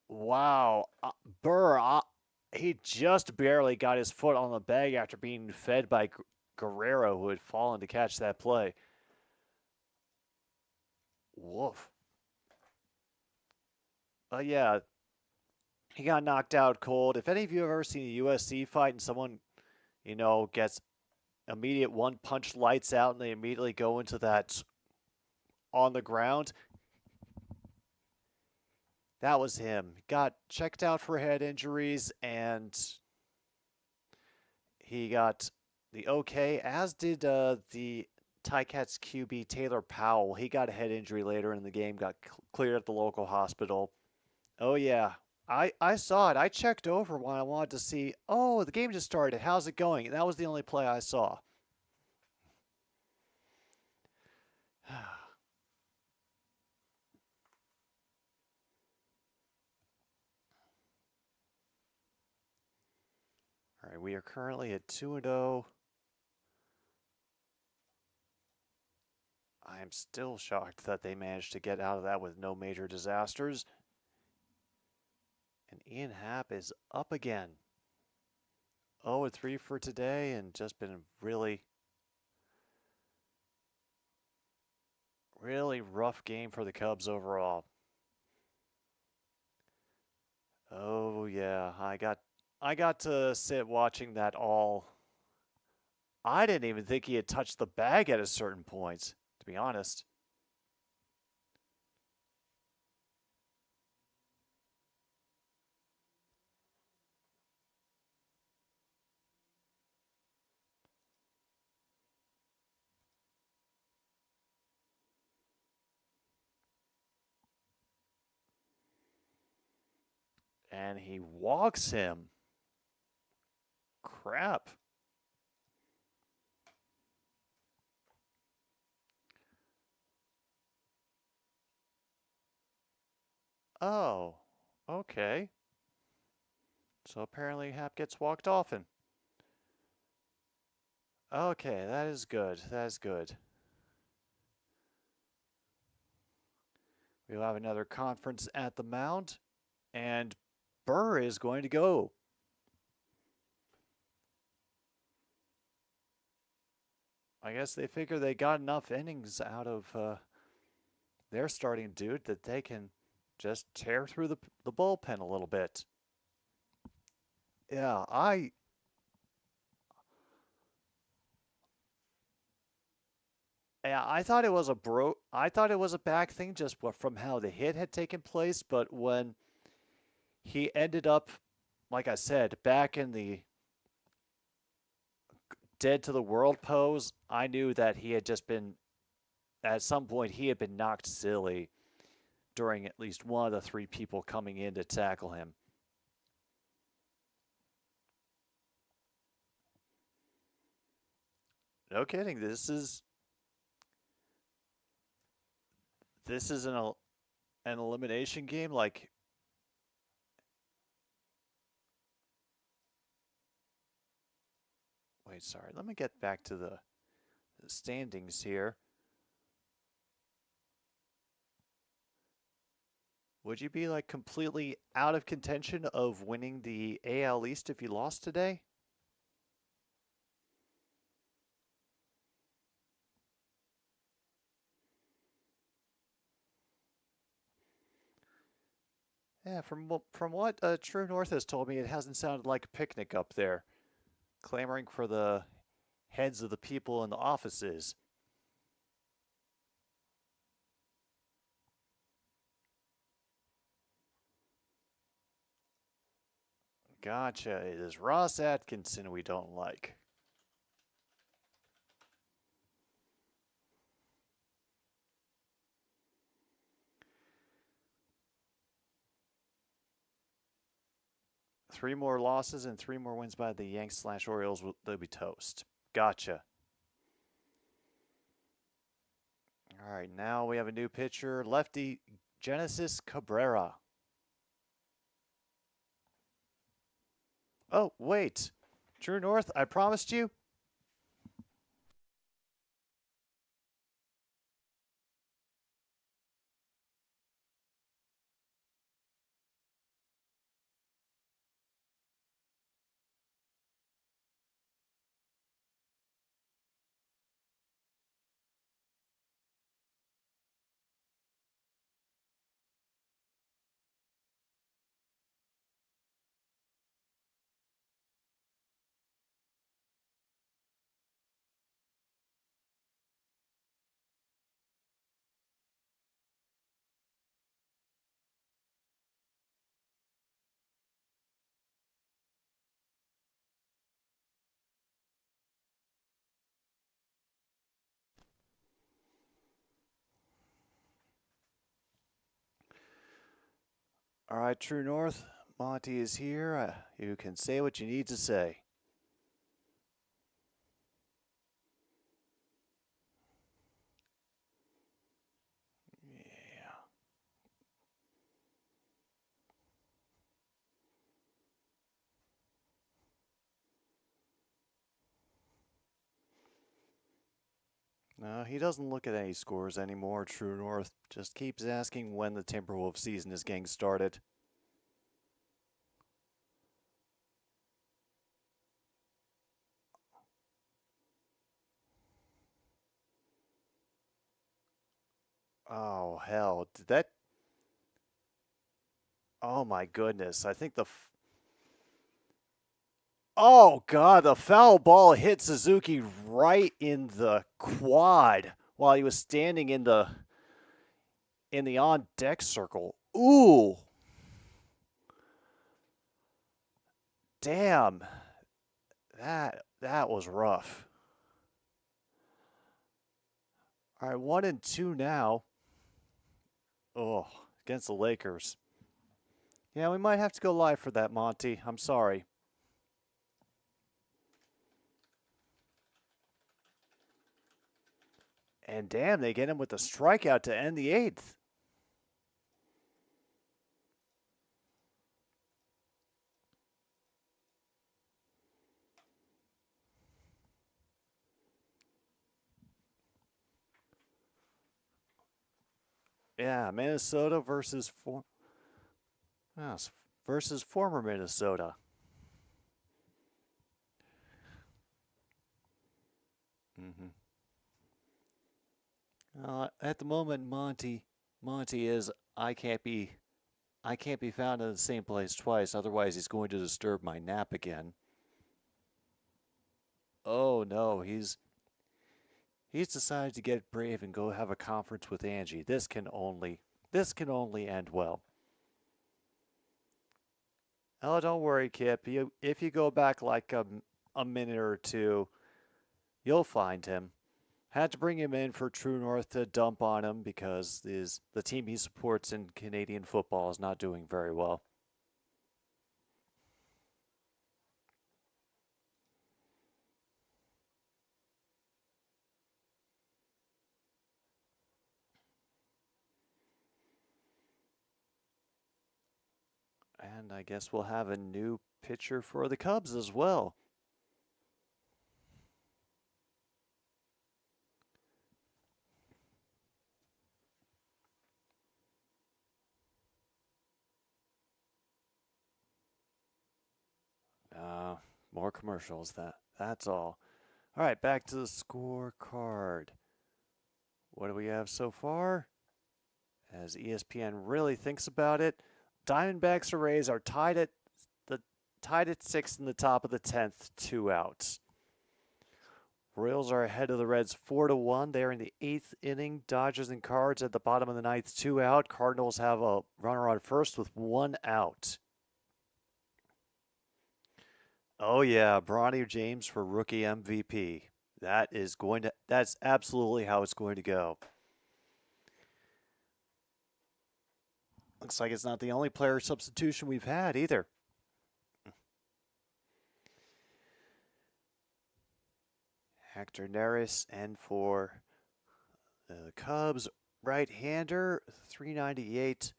Wow. Burr, he just barely got his foot on the bag after being fed by Guerrero, who had fallen to catch that play. Woof. Yeah, he got knocked out cold. If any of you have ever seen a UFC fight and someone, gets immediate one-punch lights out and they immediately go into that on the ground, That was him. Got checked out for head injuries, and he got the okay, as did the Ticats QB Taylor Powell. He got a head injury later in the game, got cleared at the local hospital. Oh, yeah. I saw it. I checked over when I wanted to see, oh, the game just started. How's it going? And that was the only play I saw. All right, we are currently at 2-0. I am still shocked that they managed to get out of that with no major disasters. And Ian Happ is up again. 0-3 for today, and just been a really, really rough game for the Cubs overall. Oh yeah, I got to sit watching that all. I didn't even think he had touched the bag at a certain point, to be honest. And he walks him. Crap. Oh, okay. So apparently Hap gets walked often. Okay, that is good. That is good. We'll have another conference at the mound, and Burr is going to go. I guess they figure they got enough innings out of their starting dude that they can just tear through the bullpen a little bit. Yeah, I thought it was a back thing just from how the hit had taken place, but when he ended up, like I said, back in the dead to the world pose, I knew that he had just been, at some point, he had been knocked silly during at least one of the three people coming in to tackle him. No kidding. This is an elimination game. Like, wait, sorry. Let me get back to the standings here. Would you be like completely out of contention of winning the AL East if you lost today? Yeah, from what True North has told me, it hasn't sounded like a picnic up there, clamoring for the heads of the people in the offices. Gotcha. It is Ross Atkinson we don't like. Three more losses and three more wins by the Yanks/Orioles, they'll be toast. Gotcha. All right, now we have a new pitcher, lefty Genesis Cabrera. Oh, wait. True North, I promised you. All right, True North. Monty is here. You can say what you need to say. Yeah. No, he doesn't look at any scores anymore, True North. Just keeps asking when the Timberwolves season is getting started. Oh, hell. Did that. Oh, my goodness. I think the. Oh, God. The foul ball hit Suzuki right in the quad while he was standing in the on deck circle. Ooh. Damn. That was rough. All right, 1-2 now. Oh, against the Lakers. Yeah, we might have to go live for that, Monty. I'm sorry. And damn, they get him with a strikeout to end the eighth. Yeah, Minnesota versus versus former Minnesota. At the moment, Monty is I can't be found in the same place twice. Otherwise, he's going to disturb my nap again. Oh no, he's decided to get brave and go have a conference with Angie. This can only end well. Oh, don't worry, Kip. If you go back like a minute or two, you'll find him. Had to bring him in for True North to dump on him because the team he supports in Canadian football is not doing very well. And I guess we'll have a new pitcher for the Cubs as well. More commercials. That's all. All right, back to the scorecard. What do we have so far? As ESPN really thinks about it, Diamondbacks or Rays are tied at 6 in the top of the 10th, 2 outs. Royals are ahead of the Reds 4-1. They are in the 8th inning. Dodgers and Cards at the bottom of the 9th, 2 out. Cardinals have a runner on first with 1 out. Oh yeah, Bronny James for rookie MVP. That's absolutely how it's going to go. Looks like it's not the only player substitution we've had either. Hector Neris, and for the Cubs, right-hander, 3.98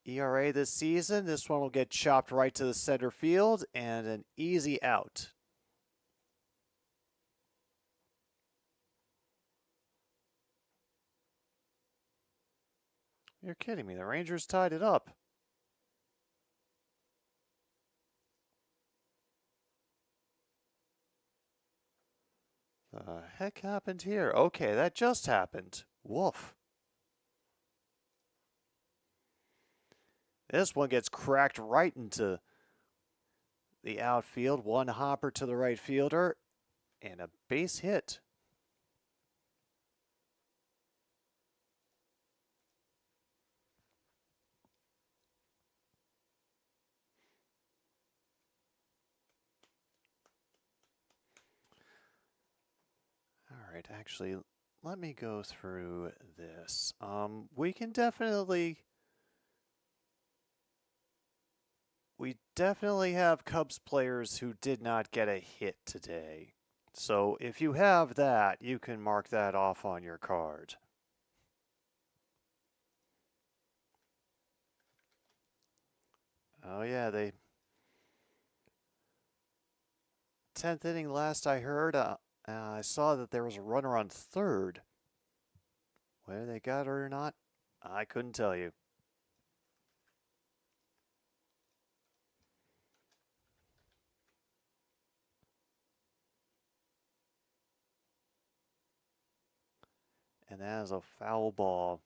ERA this season. This one will get chopped right to the center field and an easy out. You're kidding me. The Rangers tied it up. The heck happened here? Okay, that just happened. Woof. This one gets cracked right into the outfield. One hopper to the right fielder and a base hit. All right, actually, let me go through this. We can definitely we definitely have Cubs players who did not get a hit today. So if you have that, you can mark that off on your card. Oh yeah, they 10th inning last I heard, I saw that there was a runner on third. Whether they got it or not, I couldn't tell you. And that is a foul ball.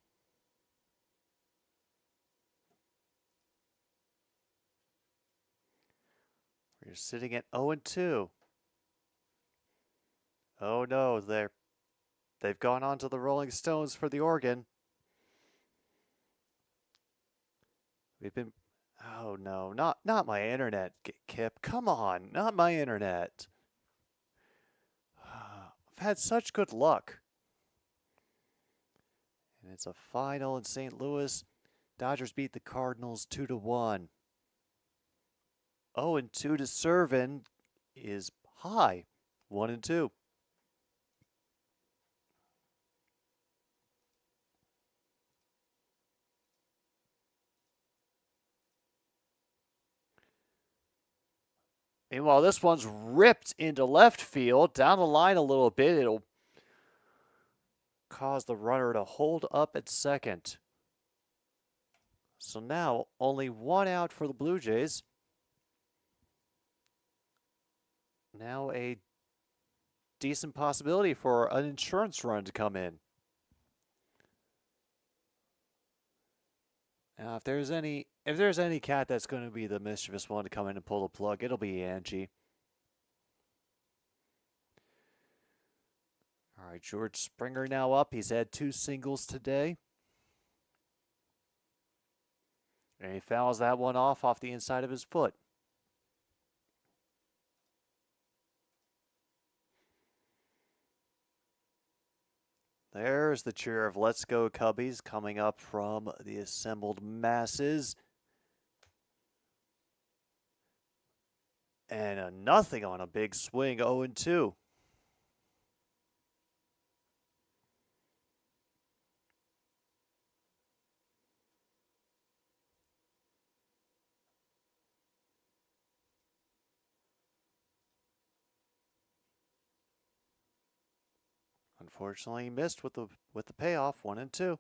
We're sitting at 0-2. Oh no, they've gone on to the Rolling Stones for the organ. We've been oh no, not my internet, Kip. Come on, not my internet. I've had such good luck. And it's a final in St. Louis. Dodgers beat the Cardinals 2-1. 0-2 to Servin is high. 1-2. Meanwhile, this one's ripped into left field, down the line a little bit. It'll cause the runner to hold up at second. So now only one out for the Blue Jays. Now a decent possibility for an insurance run to come in. Now, if there's any cat that's going to be the mischievous one to come in and pull the plug, it'll be Angie. All right, George Springer now up. He's had 2 singles today. And he fouls that one off the inside of his foot. There's the cheer of "Let's Go Cubbies" coming up from the assembled masses. And a nothing on a big swing, 0-2. Unfortunately, he missed with the payoff, 1-2.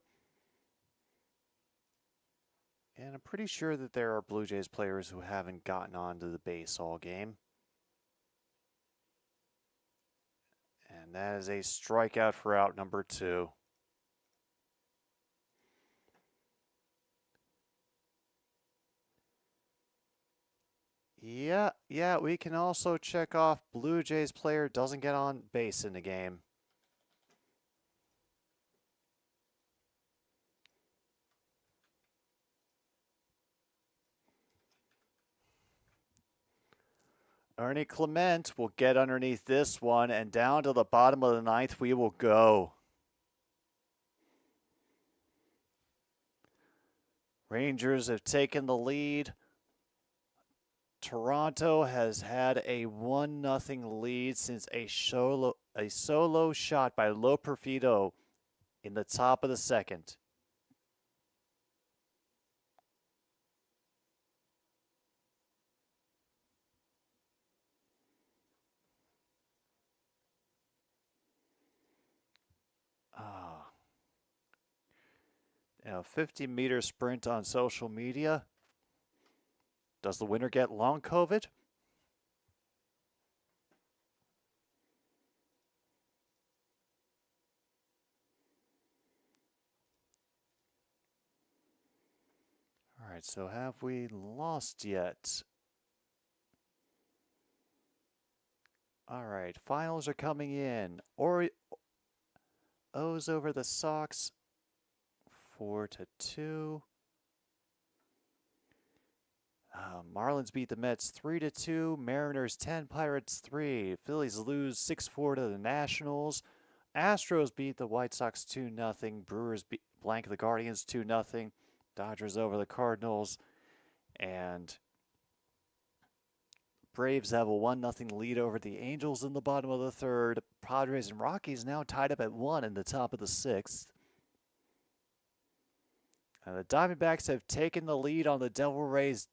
And I'm pretty sure that there are Blue Jays players who haven't gotten onto the base all game. And that is a strikeout for out number 2. Yeah, we can also check off Blue Jays player doesn't get on base in the game. Ernie Clement will get underneath this one, and down to the bottom of the 9th we will go. Rangers have taken the lead. Toronto has had a 1-0 lead since a solo shot by Lo Perfido in the top of the 2nd. A 50-meter sprint on social media. Does the winner get long COVID? All right, so have we lost yet? All right, finals are coming in. O's over the Sox, 4-2. Marlins beat the Mets 3-2. Mariners 10, Pirates 3. Phillies lose 6-4 to the Nationals. Astros beat the White Sox 2-0. Brewers blank the Guardians 2-0. Dodgers over the Cardinals. And Braves have a 1-0 lead over the Angels in the bottom of the third. Padres and Rockies now tied up at 1 in the top of the sixth. And the Diamondbacks have taken the lead on the Devil Rays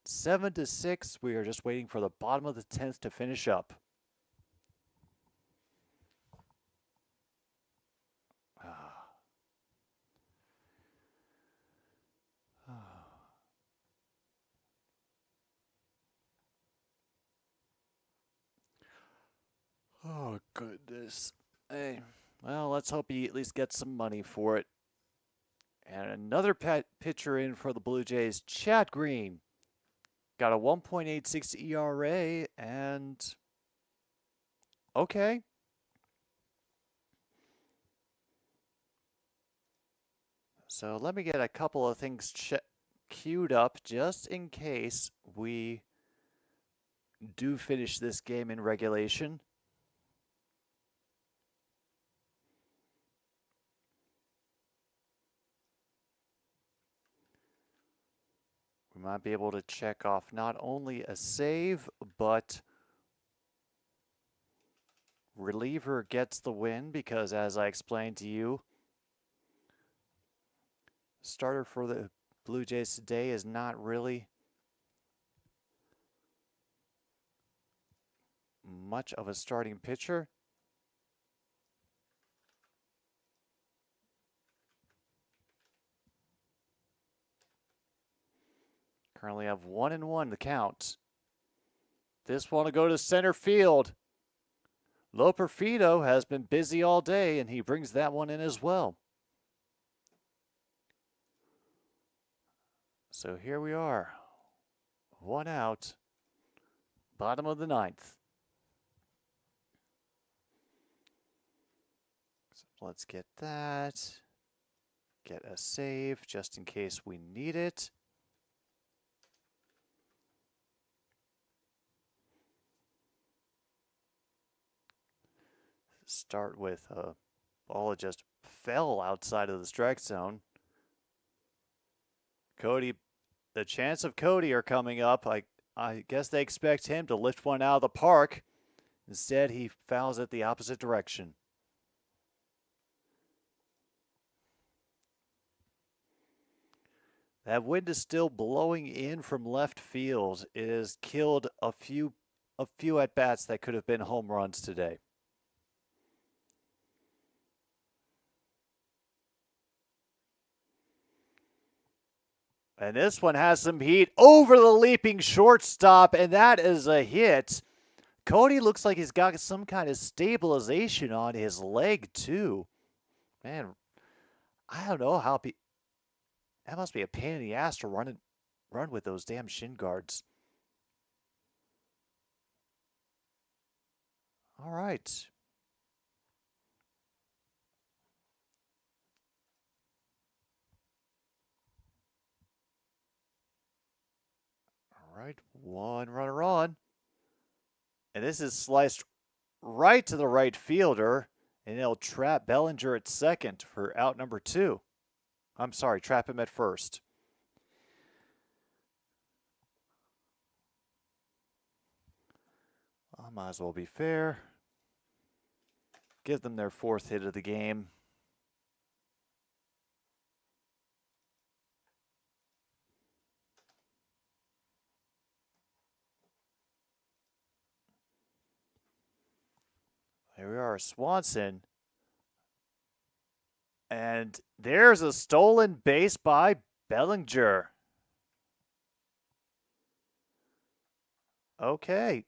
7-6. We are just waiting for the bottom of the 10th to finish up. Oh, goodness. Hey, well, let's hope he at least gets some money for it. And another pitcher in for the Blue Jays, Chad Green. Got a 1.86 ERA, and okay. So let me get a couple of things queued up just in case we do finish this game in regulation. We might be able to check off not only a save, but reliever gets the win because, as I explained to you, starter for the Blue Jays today is not really much of a starting pitcher. Currently have 1-1 the count. This one will go to center field. Loperfido has been busy all day, and he brings that one in as well. So here we are. 1 out. Bottom of the 9th. So let's get that. Get a save just in case we need it. Start with a ball that just fell outside of the strike zone. Cody, the chance of Cody are coming up. I guess they expect him to lift one out of the park. Instead, he fouls it the opposite direction. That wind is still blowing in from left field. It has killed a few at-bats that could have been home runs today. And this one has some heat over the leaping shortstop, and that is a hit. Cody looks like he's got some kind of stabilization on his leg, too. Man, I don't know how that must be a pain in the ass to run with those damn shin guards. All right. All right, one runner on. And this is sliced right to the right fielder, and it'll trap Bellinger at second for out number 2. I'm sorry, trap him at first. I might as well be fair. Give them their 4th hit of the game. Here we are, Swanson. And there's a stolen base by Bellinger. Okay.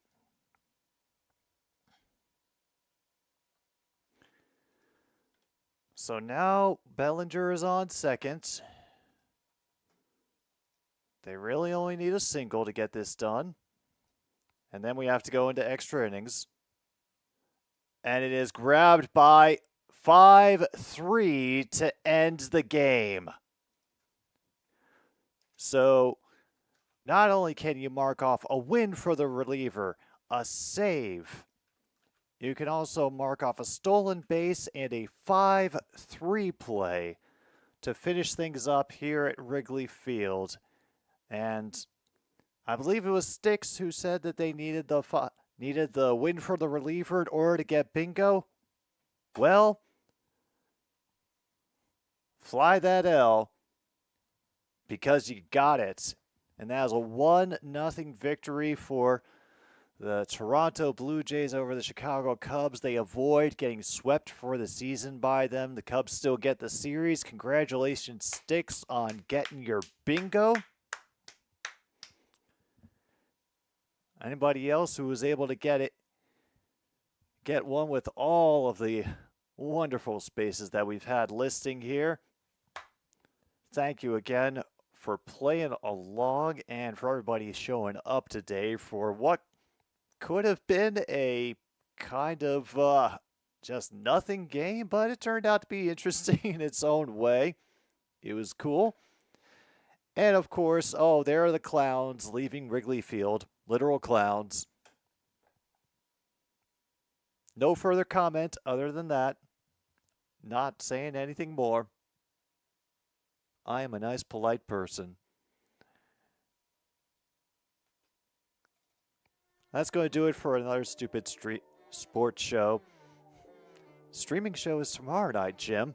So now Bellinger is on second. They really only need a single to get this done. And then we have to go into extra innings. And it is grabbed by 5-3 to end the game. So not only can you mark off a win for the reliever, a save, you can also mark off a stolen base and a 5-3 play to finish things up here at Wrigley Field. And I believe it was Sticks who said that they needed the win for the reliever in order to get bingo. Well, fly that L because you got it. And that was a 1-0 victory for the Toronto Blue Jays over the Chicago Cubs. They avoid getting swept for the season by them. The Cubs still get the series. Congratulations, Sticks, on getting your bingo. Anybody else who was able to get one with all of the wonderful spaces that we've had listing here. Thank you again for playing along and for everybody showing up today for what could have been a kind of just nothing game, but it turned out to be interesting in its own way. It was cool. And of course, oh, there are the clowns leaving Wrigley Field. Literal clowns. No further comment other than that. Not saying anything more. I am a nice, polite person. That's going to do it for another stupid sports show. Streaming show is tomorrow night, Jim.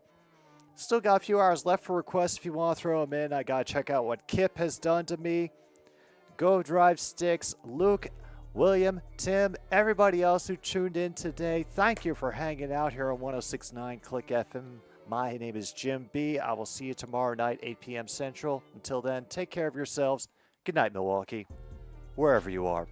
Still got a few hours left for requests if you want to throw them in. I got to check out what Kip has done to me. Go Drive Sticks, Luke, William, Tim, everybody else who tuned in today. Thank you for hanging out here on 106.9 Click FM. My name is Jim B. I will see you tomorrow night, 8 p.m. Central. Until then, take care of yourselves. Good night, Milwaukee, wherever you are.